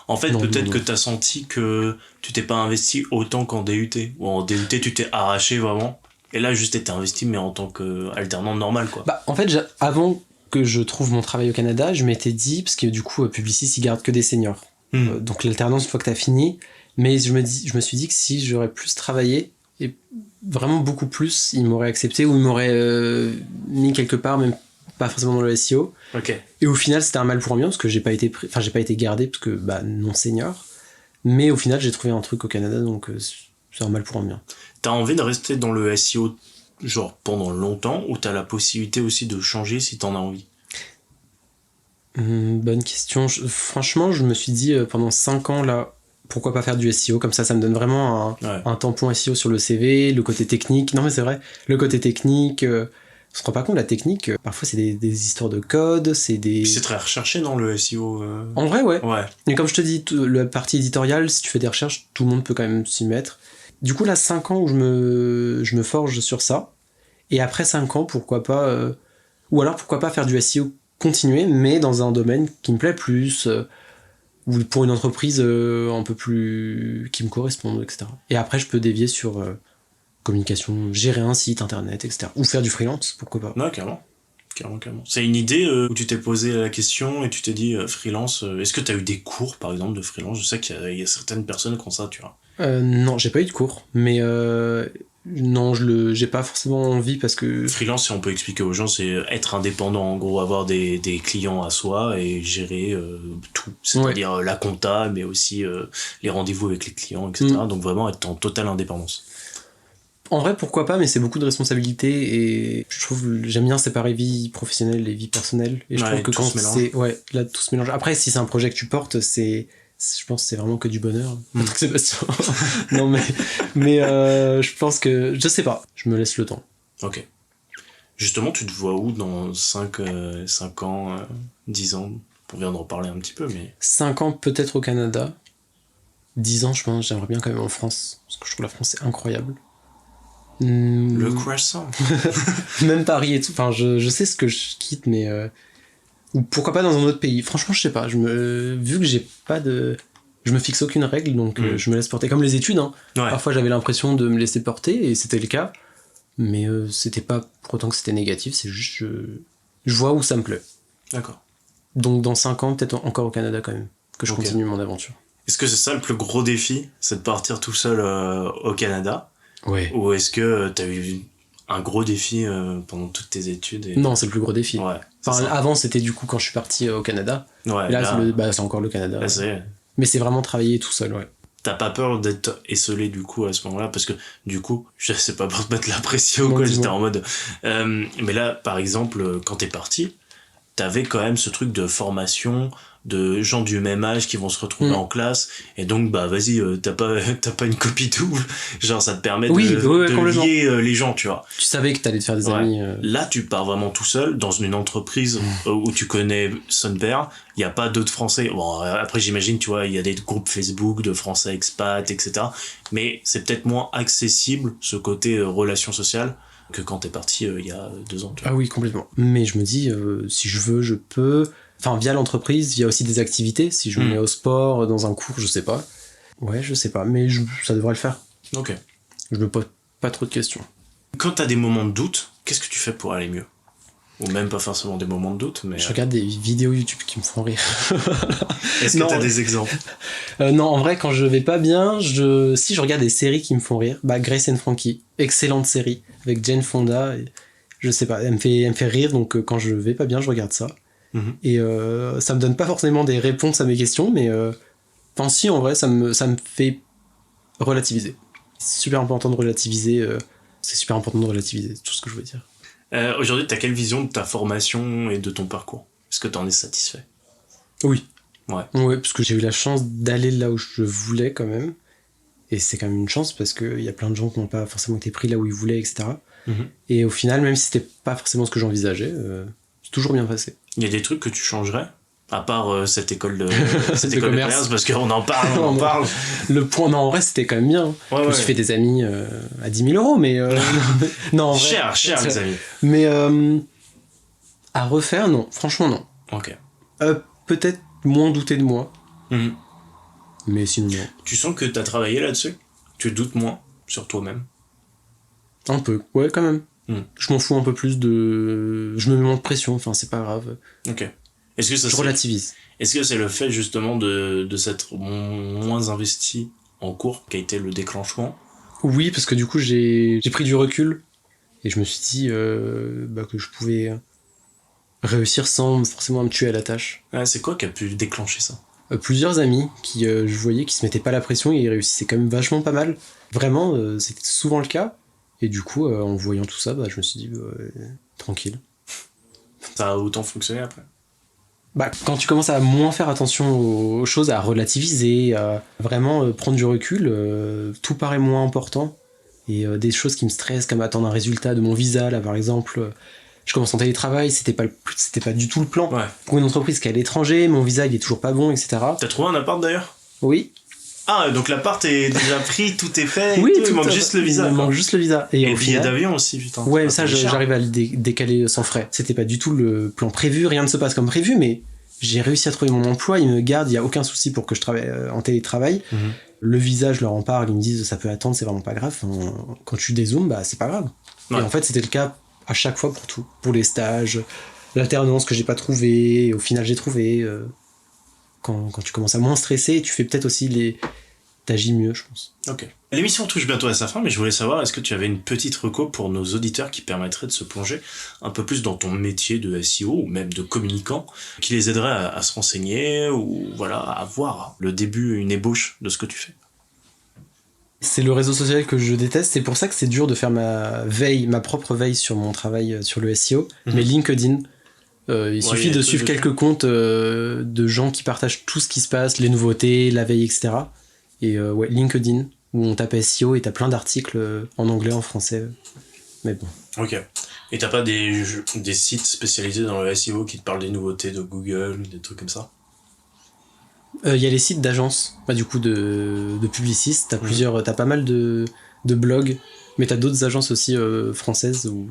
en fait, peut-être que t'as senti que tu t'es pas investi autant qu'en DUT. Ou en DUT, tu t'es arraché vraiment. Et là, juste, t'étais investi, mais en tant qu'alternant normal, quoi. En fait, avant que je trouve mon travail au Canada, je m'étais dit, parce que du coup, Publicis, ils gardent que des seniors. Donc l'alternance, une fois que t'as fini. Mais je me suis dit que si j'aurais plus travaillé, et vraiment beaucoup plus, ils m'auraient accepté, ou ils m'auraient mis quelque part, même pas forcément dans le SEO. Ok. Et au final, c'était un mal pour un bien parce que j'ai pas été gardé parce que non senior. Mais au final, j'ai trouvé un truc au Canada, donc c'est un mal pour un bien. T'as envie de rester dans le SEO genre pendant longtemps ou t'as la possibilité aussi de changer si t'en as envie? Bonne question. Franchement, je me suis dit pendant 5 ans là, pourquoi pas faire du SEO, comme ça me donne vraiment un tampon SEO sur le CV, le côté technique. Non mais c'est vrai, le côté technique, on se rend pas compte, la technique, parfois c'est des histoires de code, c'est des... C'est très recherché dans le SEO. En vrai, ouais. Ouais. Mais comme je te dis, la partie éditoriale, si tu fais des recherches, tout le monde peut quand même s'y mettre. Du coup là, 5 ans où je me forge sur ça, et après 5 ans, pourquoi pas... ou alors pourquoi pas faire du SEO continuer, mais dans un domaine qui me plaît plus... ou pour une entreprise un peu plus qui me corresponde, etc. Et après, je peux dévier sur communication, gérer un site internet, etc. Ou faire du freelance, pourquoi pas. Non, carrément. C'est une idée où tu t'es posé la question et tu t'es dit freelance. Est-ce que tu as eu des cours, par exemple, de freelance? Je sais qu'il y a certaines personnes qui ont ça, tu vois. Non, j'ai pas eu de cours, mais non, j'ai pas forcément envie parce que... Freelance, si on peut expliquer aux gens, c'est être indépendant, en gros, avoir des clients à soi et gérer tout. C'est-à-dire la compta, mais aussi les rendez-vous avec les clients, etc. Donc vraiment être en totale indépendance. En vrai, pourquoi pas, mais c'est beaucoup de responsabilités et je trouve j'aime bien séparer vie professionnelle et vie personnelle. Et je trouve que quand c'est... Ouais, là, tout se mélange. Après, si c'est un projet que tu portes, je pense que c'est vraiment que du bonheur. Sébastien. Non, mais je pense que... Je sais pas, je me laisse le temps. Ok. Justement, tu te vois où dans 5 ans, 10 ans? On vient d'en reparler un petit peu, mais... 5 ans peut-être au Canada. 10 ans, je pense, j'aimerais bien quand même en France. Parce que je trouve la France, c'est incroyable. Le croissant. Même Paris et tout. Enfin, je sais ce que je quitte, mais... Ou pourquoi pas dans un autre pays. Franchement, je sais pas. Vu que j'ai pas de... Je me fixe aucune règle, donc je me laisse porter. Comme les études, hein. Ouais. Parfois, j'avais l'impression de me laisser porter, et c'était le cas. Mais c'était pas pour autant que c'était négatif, c'est juste... Je vois où ça me plaît. D'accord. Donc dans 5 ans, peut-être encore au Canada quand même, que je continue mon aventure. Est-ce que c'est ça le plus gros défi? C'est de partir tout seul au Canada? Ouais. Ou est-ce que t'as eu un gros défi pendant toutes tes études Non, c'est le plus gros défi. Ouais, enfin, avant, c'était du coup quand je suis parti au Canada. Ouais, et là, c'est encore le Canada. Ouais. Mais c'est vraiment travailler tout seul, ouais. T'as pas peur d'être esselé du coup à ce moment-là? Parce que du coup, je sais pas pour te mettre la pression, quoi, j'étais en mode... mais là, par exemple, quand t'es parti, t'avais quand même ce truc de formation, de gens du même âge qui vont se retrouver en classe, et donc bah vas-y, t'as pas une copie double, genre ça te permet de lier les gens, tu vois. Tu savais que t'allais te faire des amis. Là tu pars vraiment tout seul dans une entreprise où tu connais son père, il y a pas d'autres Français. Bon après j'imagine, tu vois, il y a des groupes Facebook de Français expats, etc. Mais c'est peut-être moins accessible ce côté relation sociale que quand t'es parti il y a 2 ans. Tu vois. Ah oui, complètement. Mais je me dis, si je veux, je peux. Enfin, via l'entreprise, il y a aussi des activités. Si je me mets au sport, dans un cours, je sais pas. Ouais, je sais pas, mais ça devrait le faire. Ok. Je me pose pas trop de questions. Quand t'as des moments de doute, qu'est-ce que tu fais pour aller mieux? Ou même pas forcément des moments de doute, mais... Je regarde des vidéos YouTube qui me font rire. Est-ce que t'as des exemples? Non, en vrai, quand je vais pas bien, si je regarde des séries qui me font rire, Grace and Frankie, excellente série, avec Jane Fonda, et je sais pas, elle me fait rire, donc quand je vais pas bien, je regarde ça. Et ça me donne pas forcément des réponses à mes questions, mais enfin si, en vrai, ça me fait relativiser. C'est super important de relativiser, c'est tout ce que je veux dire. Aujourd'hui, t'as quelle vision de ta formation et de ton parcours? Est-ce que t'en es satisfait? Oui. Ouais, parce que j'ai eu la chance d'aller là où je voulais quand même, et c'est quand même une chance parce qu'il y a plein de gens qui n'ont pas forcément été pris là où ils voulaient, etc. Et au final, même si c'était pas forcément ce que j'envisageais, c'est toujours bien passé. Il y a des trucs que tu changerais? À part cette école de commerce, parce qu'on en parle, Le point, non, en vrai, c'était quand même bien. Je me suis fait des amis à 10 000 €, mais... non, en vrai, cher, les amis. Mais à refaire, non. Franchement, non. Ok. Peut-être moins douter de moi. Mais sinon, non. Tu sens que t'as travaillé là-dessus? Tu doutes moins sur toi-même? Un peu, ouais, quand même. Je m'en fous un peu plus de... Je me mets moins de pression, enfin, c'est pas grave. Ok. Est-ce que ça je relativise. Est-ce que c'est le fait, justement, de s'être moins investi en cours qui a été le déclenchement? Oui, parce que du coup, j'ai pris du recul, et je me suis dit que je pouvais réussir sans forcément me tuer à la tâche. C'est quoi qui a pu déclencher ça ? Plusieurs amis qui, je voyais, qui se mettaient pas la pression et ils réussissaient quand même vachement pas mal. Vraiment, c'était souvent le cas. Et du coup, en voyant tout ça, je me suis dit, tranquille. Ça a autant fonctionné après ? Quand tu commences à moins faire attention aux choses, à relativiser, à vraiment prendre du recul, tout paraît moins important. Et des choses qui me stressent, comme attendre un résultat de mon visa, là par exemple, je commence en télétravail, c'était pas du tout le plan. Ouais. Pour une entreprise qui est à l'étranger, mon visa il est toujours pas bon, etc. T'as trouvé un appart d'ailleurs ? Oui. Ah, donc l'appart est déjà pris, tout est fait, oui, il manque juste le visa. Il manque juste le visa. Et le billet d'avion aussi, putain. Ouais, ça j'arrive à le décaler sans frais. C'était pas du tout le plan prévu, rien ne se passe comme prévu, mais j'ai réussi à trouver mon emploi, ils me gardent, il y a aucun souci pour que je travaille en télétravail. Le visa, je leur en parle, ils me disent ça peut attendre, c'est vraiment pas grave. Quand tu dézoomes, c'est pas grave. Ouais. Et en fait, c'était le cas à chaque fois pour tout. Pour les stages, l'alternance que j'ai pas trouvé, au final j'ai trouvé. Quand tu commences à moins stresser, tu fais peut-être aussi t'agis mieux, je pense. Ok. L'émission touche bientôt à sa fin, mais je voulais savoir, est-ce que tu avais une petite reco pour nos auditeurs qui permettrait de se plonger un peu plus dans ton métier de SEO ou même de communicant, qui les aiderait à se renseigner ou voilà, à voir le début, une ébauche de ce que tu fais? C'est le réseau social que je déteste, c'est pour ça que c'est dur de faire ma propre veille sur mon travail sur le SEO, mais LinkedIn. Il suffit de suivre quelques comptes de gens qui partagent tout ce qui se passe, les nouveautés, la veille, etc. Et LinkedIn, où on tape SEO et t'as plein d'articles en anglais, en français. Mais bon. Ok. Et t'as pas des sites spécialisés dans le SEO qui te parlent des nouveautés de Google, des trucs comme ça? Il y a les sites d'agences, du coup de publicistes. T'as pas mal de blogs, mais t'as d'autres agences aussi françaises où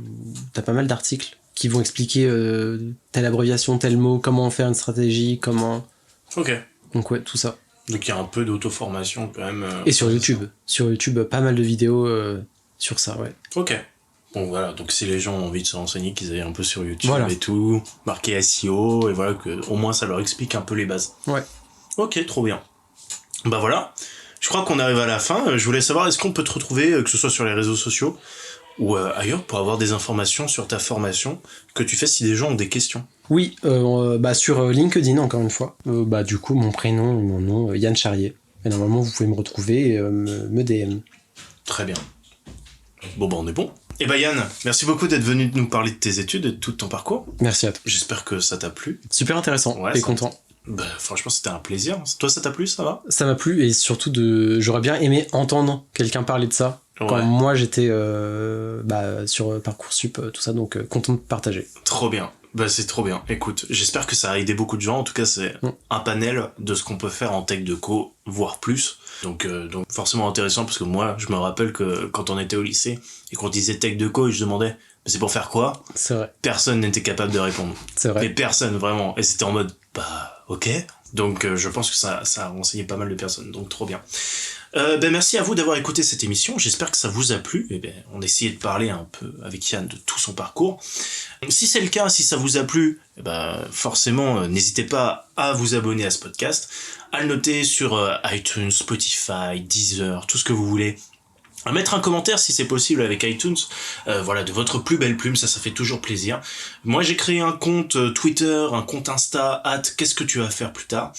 t'as pas mal d'articles qui vont expliquer telle abréviation, tel mot, comment faire une stratégie, comment... Ok. Donc ouais, tout ça. Donc il y a un peu d'auto-formation quand même. Et sur YouTube. Sur YouTube, pas mal de vidéos sur ça, ouais. Ok. Bon voilà, donc si les gens ont envie de se renseigner, qu'ils aillent un peu sur YouTube et tout, marquer SEO, et voilà, que au moins ça leur explique un peu les bases. Ouais. Ok, trop bien. Voilà. Je crois qu'on arrive à la fin. Je voulais savoir, est-ce qu'on peut te retrouver, que ce soit sur les réseaux sociaux ou ailleurs, pour avoir des informations sur ta formation que tu fais si des gens ont des questions? Oui, sur LinkedIn, encore une fois. Du coup, mon prénom et mon nom, Yann Charrier. Et normalement, vous pouvez me retrouver et me DM. Très bien. Bon, on est bon. Et Yann, merci beaucoup d'être venu nous parler de tes études et de tout ton parcours. Merci à toi. J'espère que ça t'a plu. Super intéressant, et content. Franchement, c'était un plaisir. Toi, ça t'a plu, ça va? Ça m'a plu, et surtout, j'aurais bien aimé entendre quelqu'un parler de ça. Ouais. Quand moi, j'étais sur Parcoursup, tout ça, donc content de partager. Trop bien. C'est trop bien. Écoute, j'espère que ça a aidé beaucoup de gens. En tout cas, c'est un panel de ce qu'on peut faire en tech deco, voire plus. Donc forcément intéressant, parce que moi, je me rappelle que quand on était au lycée et qu'on disait tech deco et je demandais mais c'est pour faire quoi? C'est vrai. Personne n'était capable de répondre. C'est vrai. Mais personne, vraiment. Et c'était en mode ok. Donc je pense que ça a renseigné pas mal de personnes. Donc trop bien. Merci à vous d'avoir écouté cette émission, j'espère que ça vous a plu. On a essayé de parler un peu avec Yann de tout son parcours. Si c'est le cas, si ça vous a plu, forcément n'hésitez pas à vous abonner à ce podcast, à le noter sur iTunes, Spotify, Deezer, tout ce que vous voulez. À mettre un commentaire si c'est possible avec iTunes, de votre plus belle plume, ça fait toujours plaisir. Moi j'ai créé un compte Twitter, un compte Insta, @qu'est-ce que tu vas faire plus tard,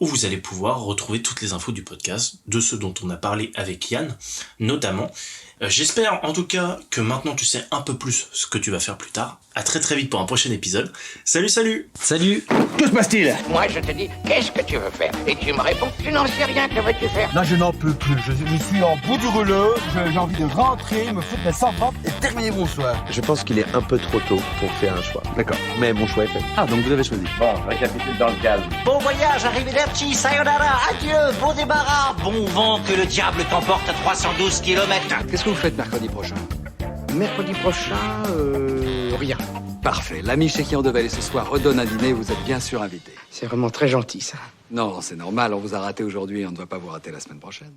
où vous allez pouvoir retrouver toutes les infos du podcast, de ce dont on a parlé avec Yann, notamment. J'espère en tout cas que maintenant tu sais un peu plus ce que tu vas faire plus tard. À très très vite pour un prochain épisode. Salut. Salut. Que se passe-t-il? Moi je te dis, qu'est-ce que tu veux faire? Et tu me réponds, tu n'en sais rien, que veux-tu faire? Là je n'en peux plus, je suis en bout du rouleau, j'ai envie de rentrer, me foutre la savate et terminer mon soir. Je pense qu'il est un peu trop tôt pour faire un choix. D'accord, mais mon choix est fait. Ah, donc vous avez choisi. Bon, récapitule dans le calme. Bon voyage, arrivederci, sayonara, adieu, bon débarras, bon vent, que le diable t'emporte à 312 km. Qu'est-ce que vous faites mercredi prochain? Mercredi prochain, rien. Parfait. L'ami chez qui on devait aller ce soir redonne un dîner, vous êtes bien sûr invité. C'est vraiment très gentil, ça. Non, c'est normal, on vous a raté aujourd'hui et on ne va pas vous rater la semaine prochaine.